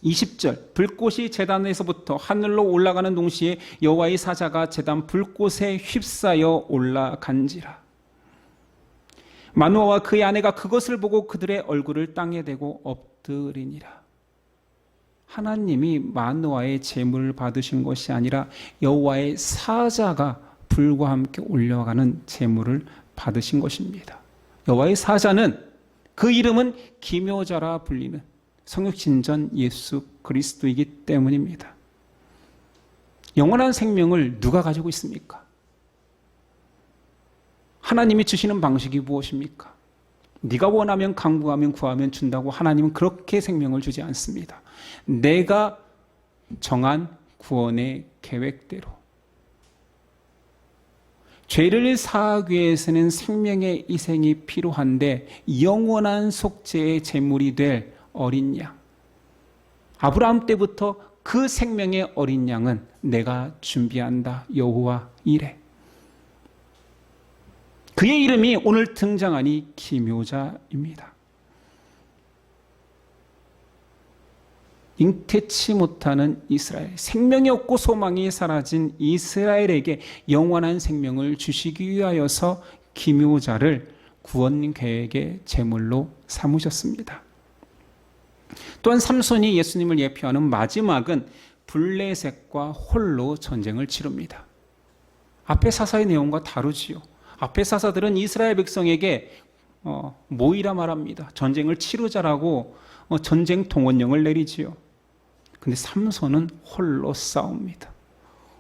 20절, 불꽃이 제단에서부터 하늘로 올라가는 동시에 여호와의 사자가 제단 불꽃에 휩싸여 올라간지라. 마노아와 그의 아내가 그것을 보고 그들의 얼굴을 땅에 대고 엎드리니라. 하나님이 마노아의 제물을 받으신 것이 아니라 여호와의 사자가 불과 함께 올라가는 제물을 받으신 것입니다. 여호와의 사자는 그 이름은 기묘자라 불리는 성육신전 예수 그리스도이기 때문입니다. 영원한 생명을 누가 가지고 있습니까? 하나님이 주시는 방식이 무엇입니까? 네가 원하면 간구하면 구하면 준다고 하나님은 그렇게 생명을 주지 않습니다. 내가 정한 구원의 계획대로. 죄를 사하기 위해서는 생명의 희생이 필요한데 영원한 속죄의 제물이 될 어린 양. 아브라함 때부터 그 생명의 어린 양은 내가 준비한다. 여호와 이레. 그의 이름이 오늘 등장하니 기묘자입니다. 잉태치 못하는 이스라엘, 생명이 없고 소망이 사라진 이스라엘에게 영원한 생명을 주시기 위하여서 기묘자를 구원 계획의 제물로 삼으셨습니다. 또한 삼손이 예수님을 예표하는 마지막은 블레셋과 홀로 전쟁을 치릅니다. 앞의 사사의 내용과 다르지요. 앞의 사사들은 이스라엘 백성에게 모이라 말합니다. 전쟁을 치르자라고 전쟁 동원령을 내리지요. 근데 삼손은 홀로 싸웁니다.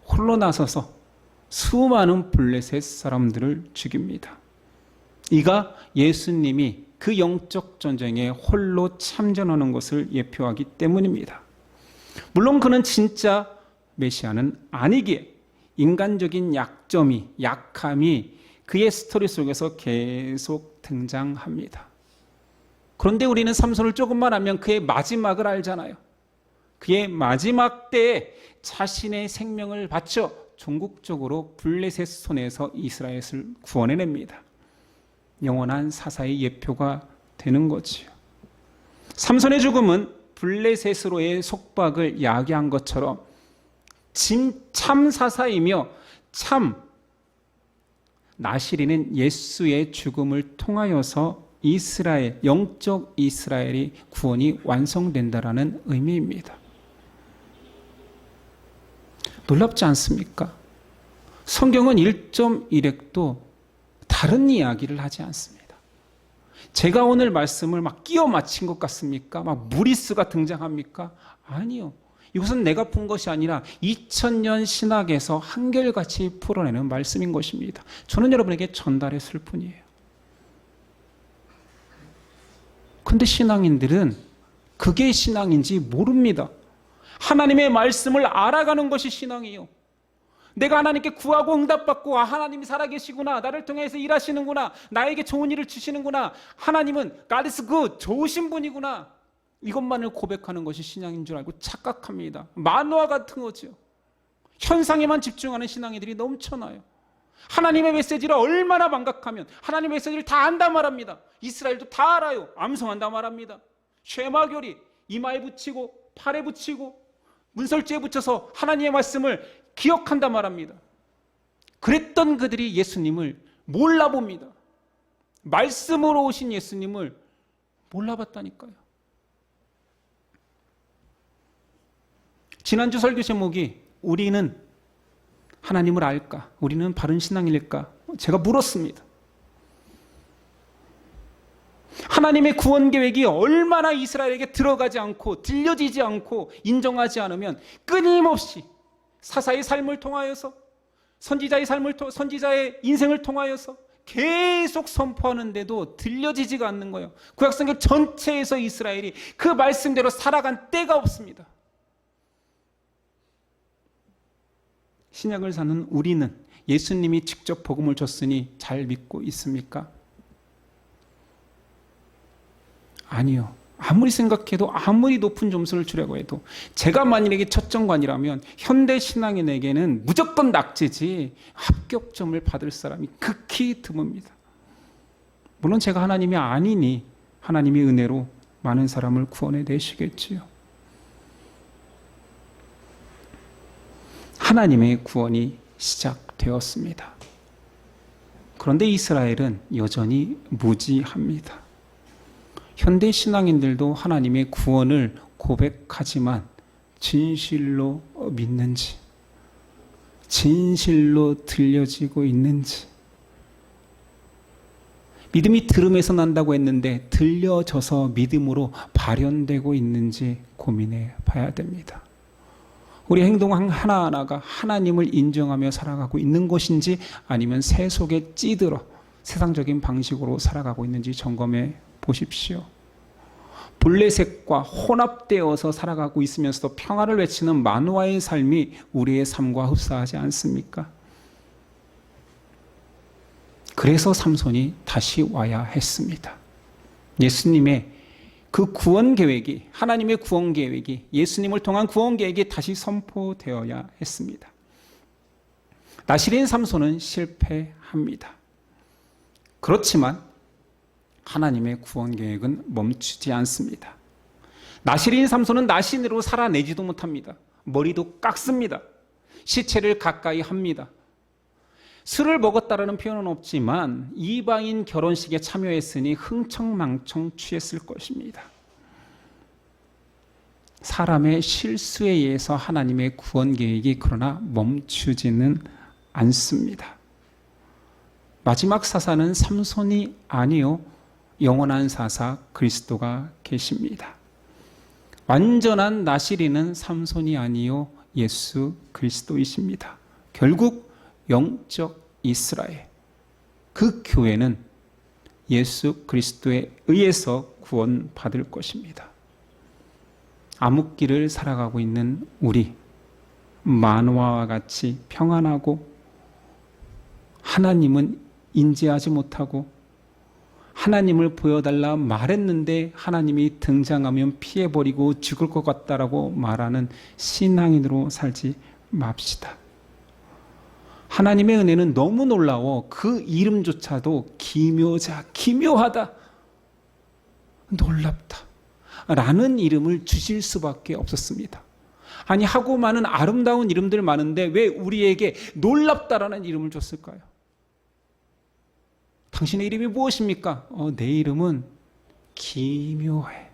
홀로 나서서 수많은 블레셋 사람들을 죽입니다. 이가 예수님이 그 영적 전쟁에 홀로 참전하는 것을 예표하기 때문입니다. 물론 그는 진짜 메시아는 아니기에 인간적인 약함이 그의 스토리 속에서 계속 등장합니다. 그런데 우리는 삼손을 조금만 알면 그의 마지막을 알잖아요. 그의 마지막 때에 자신의 생명을 바쳐 종국적으로 블레셋 손에서 이스라엘을 구원해냅니다. 영원한 사사의 예표가 되는 거지요. 삼손의 죽음은 블레셋으로의 속박을 야기한 것처럼 참 사사이며 참 나시리는 예수의 죽음을 통하여서 이스라엘, 영적 이스라엘이 구원이 완성된다라는 의미입니다. 놀랍지 않습니까? 성경은 1.1획도 다른 이야기를 하지 않습니다. 제가 오늘 말씀을 막 끼워 맞힌 것 같습니까? 막 무리스가 등장합니까? 아니요. 이것은 내가 푼 것이 아니라 2000년 신학에서 한결같이 풀어내는 말씀인 것입니다. 저는 여러분에게 전달했을 뿐이에요. 근데 신앙인들은 그게 신앙인지 모릅니다. 하나님의 말씀을 알아가는 것이 신앙이에요. 내가 하나님께 구하고 응답받고 하나님이 살아계시구나, 나를 통해서 일하시는구나, 나에게 좋은 일을 주시는구나, 하나님은 God is good, 좋으신 분이구나, 이것만을 고백하는 것이 신앙인 줄 알고 착각합니다. 만화와 같은 거죠. 현상에만 집중하는 신앙인들이 넘쳐나요. 하나님의 메시지를 얼마나 망각하면 하나님의 메시지를 다 안다 말합니다. 이스라엘도 다 알아요. 암송한다 말합니다. 쉐마교리 이마에 붙이고 팔에 붙이고 문설주에 붙여서 하나님의 말씀을 기억한다 말합니다. 그랬던 그들이 예수님을 몰라봅니다. 말씀으로 오신 예수님을 몰라봤다니까요. 지난주 설교 제목이 우리는 하나님을 알까? 우리는 바른 신앙일까? 제가 물었습니다. 하나님의 구원 계획이 얼마나 이스라엘에게 들어가지 않고 들려지지 않고 인정하지 않으면 끊임없이 사사의 삶을 통하여서 선지자의 인생을 통하여서 계속 선포하는데도 들려지지가 않는 거예요. 구약성경 전체에서 이스라엘이 그 말씀대로 살아간 때가 없습니다. 신약을 사는 우리는 예수님이 직접 복음을 줬으니 잘 믿고 있습니까? 아니요. 아무리 생각해도 아무리 높은 점수를 주려고 해도 제가 만일에 첫 정관이라면 현대 신앙인에게는 무조건 낙제지 합격점을 받을 사람이 극히 드뭅니다. 물론 제가 하나님이 아니니 하나님의 은혜로 많은 사람을 구원해 내시겠지요. 하나님의 구원이 시작되었습니다. 그런데 이스라엘은 여전히 무지합니다. 현대 신앙인들도 하나님의 구원을 고백하지만 진실로 믿는지, 진실로 들려지고 있는지, 믿음이 들음에서 난다고 했는데 들려져서 믿음으로 발현되고 있는지 고민해 봐야 됩니다. 우리 행동 하나하나가 하나님을 인정하며 살아가고 있는 것인지 아니면 새 속에 찌들어 세상적인 방식으로 살아가고 있는지 점검해 보십시오. 블레셋과 혼합되어서 살아가고 있으면서도 평화를 외치는 만화의 삶이 우리의 삶과 흡사하지 않습니까? 그래서 삼손이 다시 와야 했습니다. 예수님의 그 구원 계획이, 하나님의 구원 계획이, 예수님을 통한 구원 계획이 다시 선포되어야 했습니다. 나시린 삼손은 실패합니다. 그렇지만 하나님의 구원 계획은 멈추지 않습니다. 나시린 삼손은 나신으로 살아내지도 못합니다. 머리도 깎습니다. 시체를 가까이 합니다. 술을 먹었다라는 표현은 없지만 이방인 결혼식에 참여했으니 흥청망청 취했을 것입니다. 사람의 실수에 의해서 하나님의 구원 계획이 그러나 멈추지는 않습니다. 마지막 사사는 삼손이 아니요 영원한 사사 그리스도가 계십니다. 완전한 나시리는 삼손이 아니요 예수 그리스도이십니다. 결국 영적 이스라엘, 그 교회는 예수 그리스도에 의해서 구원받을 것입니다. 암흑길을 살아가고 있는 우리, 만화와 같이 평안하고 하나님은 인지하지 못하고 하나님을 보여달라 말했는데 하나님이 등장하면 피해버리고 죽을 것 같다라고 말하는 신앙인으로 살지 맙시다. 하나님의 은혜는 너무 놀라워 그 이름조차도 기묘자, 기묘하다, 놀랍다 라는 이름을 주실 수밖에 없었습니다. 아니, 하고 많은 아름다운 이름들 많은데 왜 우리에게 놀랍다라는 이름을 줬을까요? 당신의 이름이 무엇입니까? 내 이름은 기묘해,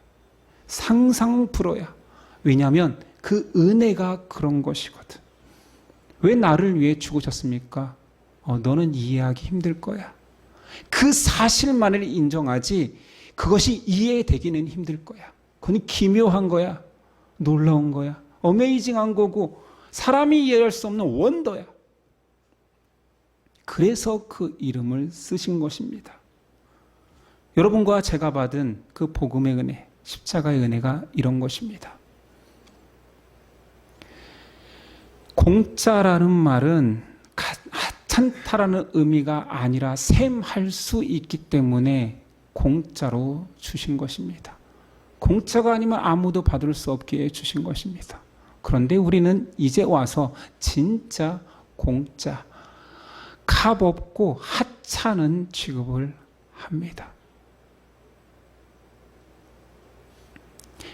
상상 불허야. 왜냐하면 그 은혜가 그런 것이거든. 왜 나를 위해 죽으셨습니까? 너는 이해하기 힘들 거야. 그 사실만을 인정하지 그것이 이해되기는 힘들 거야. 그건 기묘한 거야, 놀라운 거야, 어메이징한 거고 사람이 이해할 수 없는 원더야. 그래서 그 이름을 쓰신 것입니다. 여러분과 제가 받은 그 복음의 은혜, 십자가의 은혜가 이런 것입니다. 공짜라는 말은 하찮다라는 의미가 아니라 샘할 수 있기 때문에 공짜로 주신 것입니다. 공짜가 아니면 아무도 받을 수 없게 주신 것입니다. 그런데 우리는 이제 와서 진짜 공짜, 값 없고 하찮은 취급을 합니다.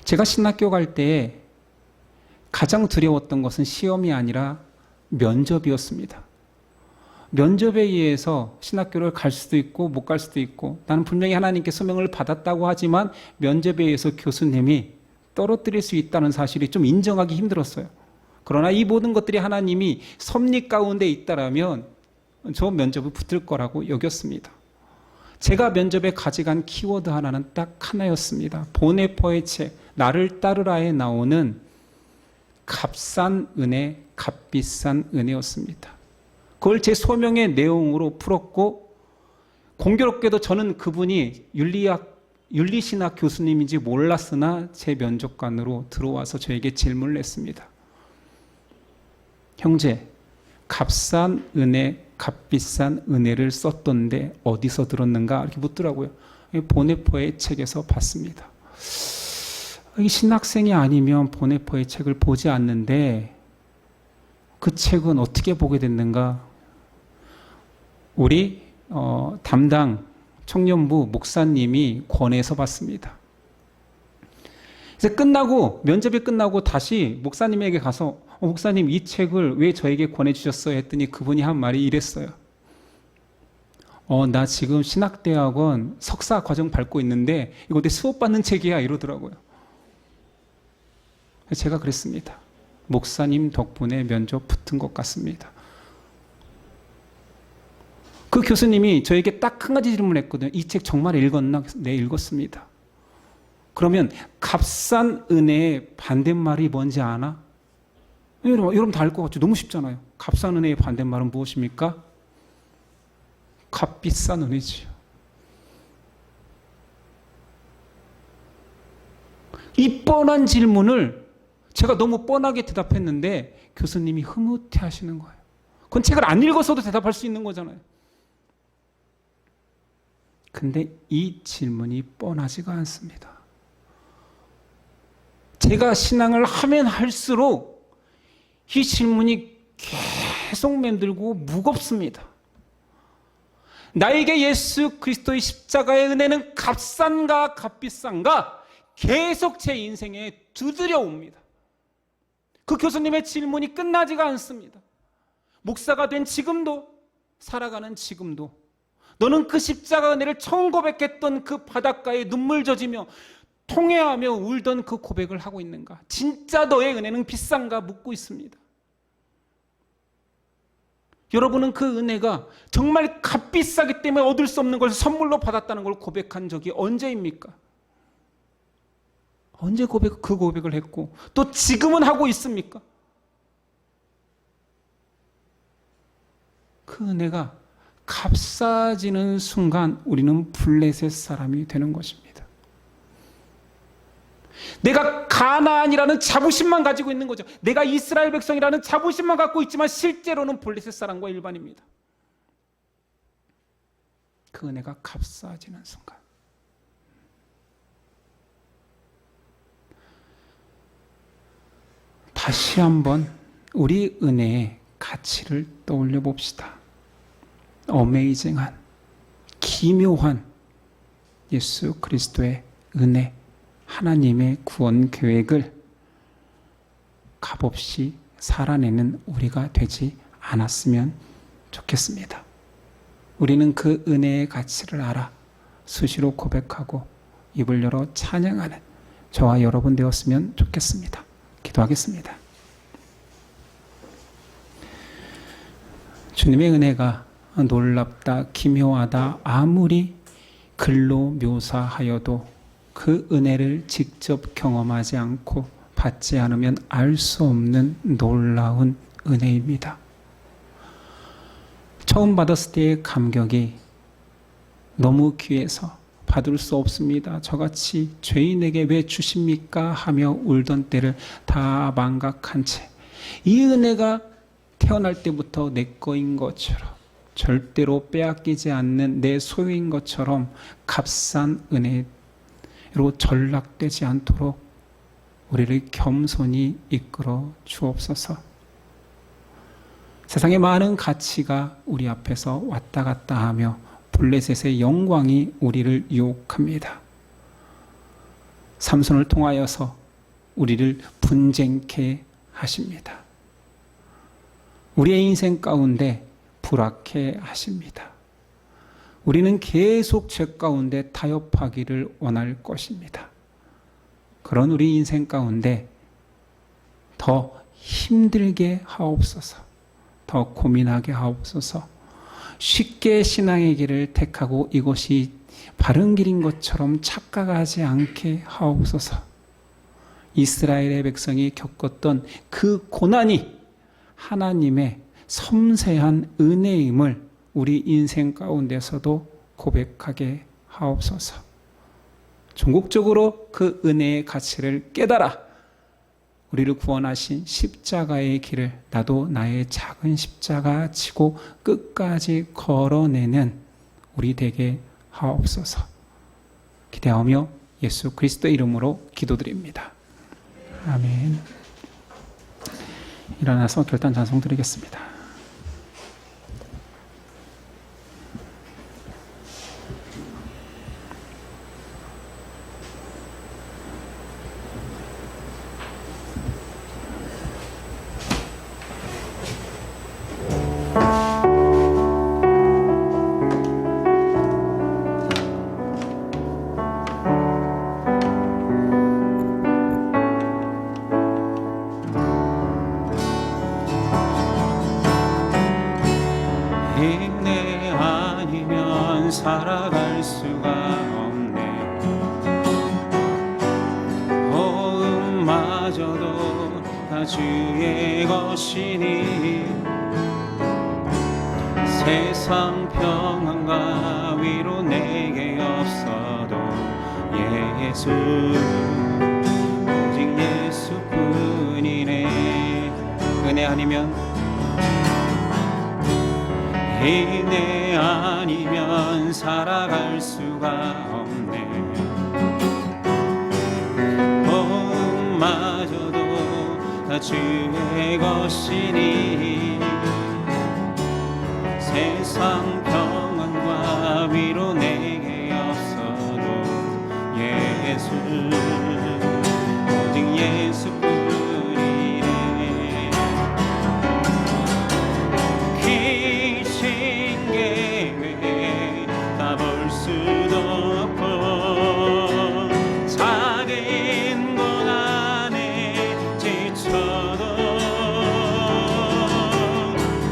제가 신학교 갈 때 가장 두려웠던 것은 시험이 아니라 면접이었습니다. 면접에 의해서 신학교를 갈 수도 있고 못 갈 수도 있고, 나는 분명히 하나님께 소명을 받았다고 하지만 면접에 의해서 교수님이 떨어뜨릴 수 있다는 사실이 좀 인정하기 힘들었어요. 그러나 이 모든 것들이 하나님이 섭리 가운데 있다라면 저 면접을 붙을 거라고 여겼습니다. 제가 면접에 가져간 키워드 하나는 딱 하나였습니다. 보네퍼의 책 나를 따르라에 나오는 값싼 은혜, 값비싼 은혜였습니다. 그걸 제 소명의 내용으로 풀었고, 공교롭게도 저는 그분이 윤리신학 교수님인지 몰랐으나 제 면접관으로 들어와서 저에게 질문을 했습니다. 형제, 값싼 은혜, 값비싼 은혜를 썼던데 어디서 들었는가? 이렇게 묻더라고요. 보네퍼의 책에서 봤습니다. 이 신학생이 아니면 보네퍼의 책을 보지 않는데 그 책은 어떻게 보게 됐는가? 우리 담당 청년부 목사님이 권해서 봤습니다. 그래서 면접이 끝나고 다시 목사님에게 가서 목사님, 이 책을 왜 저에게 권해주셨어요? 했더니 그분이 한 말이 이랬어요. 나 지금 신학대학원 석사 과정 밟고 있는데 이거 내 수업 받는 책이야, 이러더라고요. 제가 그랬습니다. 목사님 덕분에 면접 붙은 것 같습니다. 그 교수님이 저에게 딱 한 가지 질문을 했거든요. 이 책 정말 읽었나? 네, 읽었습니다. 그러면 값싼 은혜의 반대말이 뭔지 아나? 여러분 다 알 것 같죠? 너무 쉽잖아요. 값싼 은혜의 반대말은 무엇입니까? 값비싼 은혜지요. 이 뻔한 질문을 제가 너무 뻔하게 대답했는데 교수님이 흐뭇해 하시는 거예요. 그건 책을 안 읽어서도 대답할 수 있는 거잖아요. 근데 이 질문이 뻔하지가 않습니다. 제가 신앙을 하면 할수록 이 질문이 계속 맴들고 무겁습니다. 나에게 예수 그리스도의 십자가의 은혜는 값싼가 값비싼가? 계속 제 인생에 두드려 옵니다. 그 교수님의 질문이 끝나지가 않습니다. 목사가 된 지금도, 살아가는 지금도 너는 그 십자가 은혜를 처음 고백했던 그 바닷가에 눈물 젖으며 통회하며 울던 그 고백을 하고 있는가? 진짜 너의 은혜는 비싼가? 묻고 있습니다. 여러분은 그 은혜가 정말 값비싸기 때문에 얻을 수 없는 걸 선물로 받았다는 걸 고백한 적이 언제입니까? 언제 그 고백을 했고 또 지금은 하고 있습니까? 그 은혜가 값싸지는 순간 우리는 블레셋 사람이 되는 것입니다. 내가 가나안이라는 자부심만 가지고 있는 거죠. 내가 이스라엘 백성이라는 자부심만 갖고 있지만 실제로는 블레셋 사람과 일반입니다. 그 은혜가 값싸지는 순간. 다시 한번 우리 은혜의 가치를 떠올려 봅시다. 어메이징한, 기묘한 예수 그리스도의 은혜, 하나님의 구원 계획을 값없이 살아내는 우리가 되지 않았으면 좋겠습니다. 우리는 그 은혜의 가치를 알아 수시로 고백하고 입을 열어 찬양하는 저와 여러분 되었으면 좋겠습니다. 기도하겠습니다. 주님의 은혜가 놀랍다, 기묘하다 아무리 글로 묘사하여도 그 은혜를 직접 경험하지 않고 받지 않으면 알 수 없는 놀라운 은혜입니다. 처음 받았을 때의 감격이 너무 귀해서 받을 수 없습니다. 저같이 죄인에게 왜 주십니까? 하며 울던 때를 다 망각한 채 이 은혜가 태어날 때부터 내 거인 것처럼 절대로 빼앗기지 않는 내 소유인 것처럼 값싼 은혜로 전락되지 않도록 우리를 겸손히 이끌어 주옵소서. 세상의 많은 가치가 우리 앞에서 왔다 갔다 하며 블레셋의 영광이 우리를 유혹합니다. 삼손을 통하여서 우리를 분쟁케 하십니다. 우리의 인생 가운데 불악해 하십니다. 우리는 계속 죄 가운데 타협하기를 원할 것입니다. 그런 우리 인생 가운데 더 힘들게 하옵소서, 더 고민하게 하옵소서, 쉽게 신앙의 길을 택하고 이것이 바른 길인 것처럼 착각하지 않게 하옵소서. 이스라엘의 백성이 겪었던 그 고난이 하나님의 섬세한 은혜임을 우리 인생 가운데서도 고백하게 하옵소서. 전국적으로 그 은혜의 가치를 깨달아 우리를 구원하신 십자가의 길을 나도 나의 작은 십자가 지고 끝까지 걸어내는 우리 되게 하옵소서. 기대하며 예수 그리스도의 이름으로 기도드립니다. 아멘. 일어나서 결단 찬송 드리겠습니다. 은혜 아니면 살아갈 수가 없네. 호흡마저도 다 주의 것이니 세상 평안과 위로 내게 없어도 예수 오직 예수뿐이네. 은혜 아니면 은혜 아니면 살아갈 수가 없네. 호흡마저도 다 주의 것이니 세상 평안과 위로 내게 없어도 예수 오직 예수뿐이네. 귀신 계획 다 볼 수도 없고 작은 것 안에 지쳐도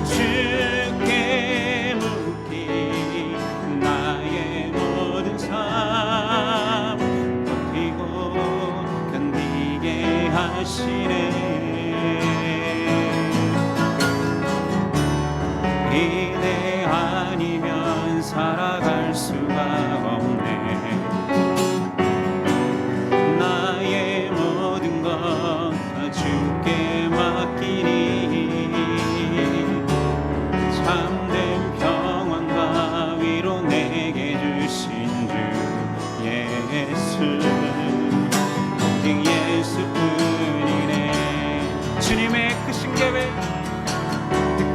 주 살아갈 수가 없네. 나의 모든 것 다 주께 맡기니 참된 평안과 위로 내게 주신 주 예수, 오직 예수뿐이네. 주님의 크신 계획,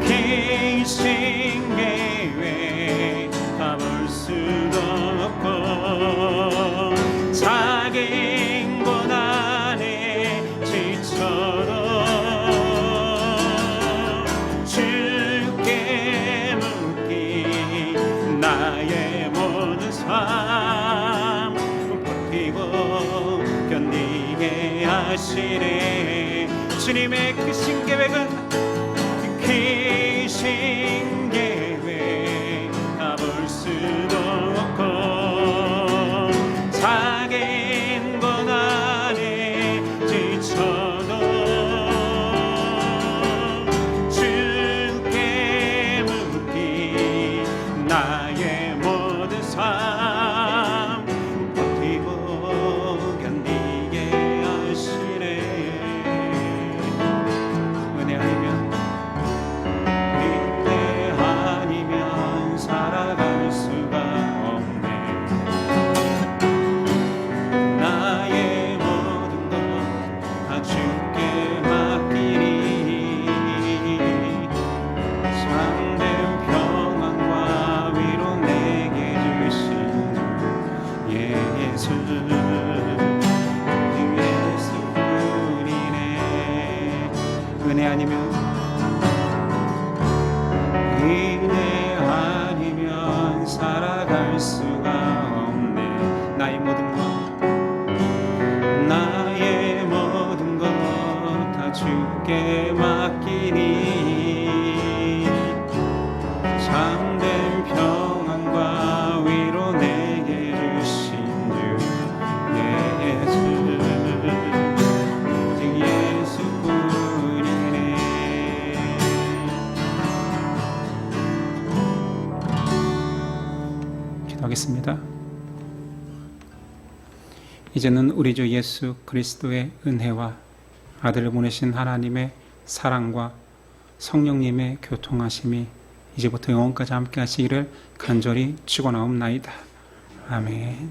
크신 계획 다 볼 수도 없고 작은 것 안에 지쳐도 주께 묻기 나의 모든 삶 버티고 견디게 하시네. 주님의 크신 계획은 크신 계획 다 볼 수도 없고 작은 것 안에 지쳐도 주께 묻기 나의 모든 삶 버티고 견디게 하시네. 은혜 아니면 살아갈 수가 없네. 나의 모든 것 다 주께 맡기니 참된 평안과 위로 내게 주신 주 예수, 예수뿐이네. 은혜 아니면 살아갈 수가 없네. 나의 모든 것, 나의 모든 것 다 주께 맡기니 참된 평안과 위로 내게 주신 주 예수, 오직 예수뿐이네. 하겠습니다. 이제는 우리 주 예수 그리스도의 은혜와 아들을 보내신 하나님의 사랑과 성령님의 교통하심이 이제부터 영원까지 함께 하시기를 간절히 축원하옵나이다. 아멘.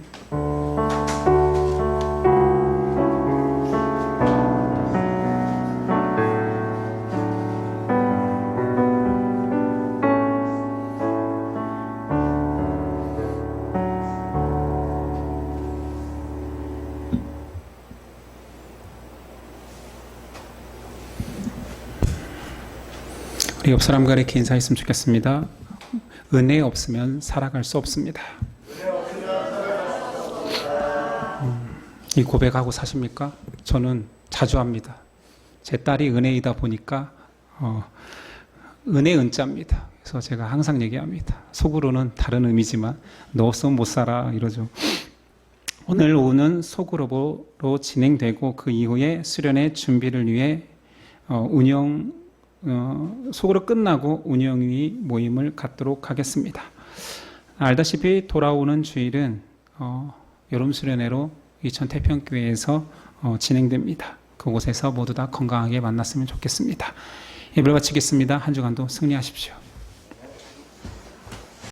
우리 옆 사람과 이렇게 인사했으면 좋겠습니다. 은혜 없으면 살아갈 수 없습니다. 이 고백하고 사십니까? 저는 자주 합니다. 제 딸이 은혜이다 보니까 은혜 은자입니다. 그래서 제가 항상 얘기합니다. 속으로는 다른 의미지만 너 없으면 못 살아 이러죠. 오늘 오후는 소그룹으로 진행되고 그 이후에 수련회 준비를 위해 속으로 끝나고 운영위 모임을 갖도록 하겠습니다. 알다시피 돌아오는 주일은 여름 수련회로 이천 태평교회에서 진행됩니다. 그곳에서 모두 다 건강하게 만났으면 좋겠습니다. 예배를 마치겠습니다. 한 주간도 승리하십시오.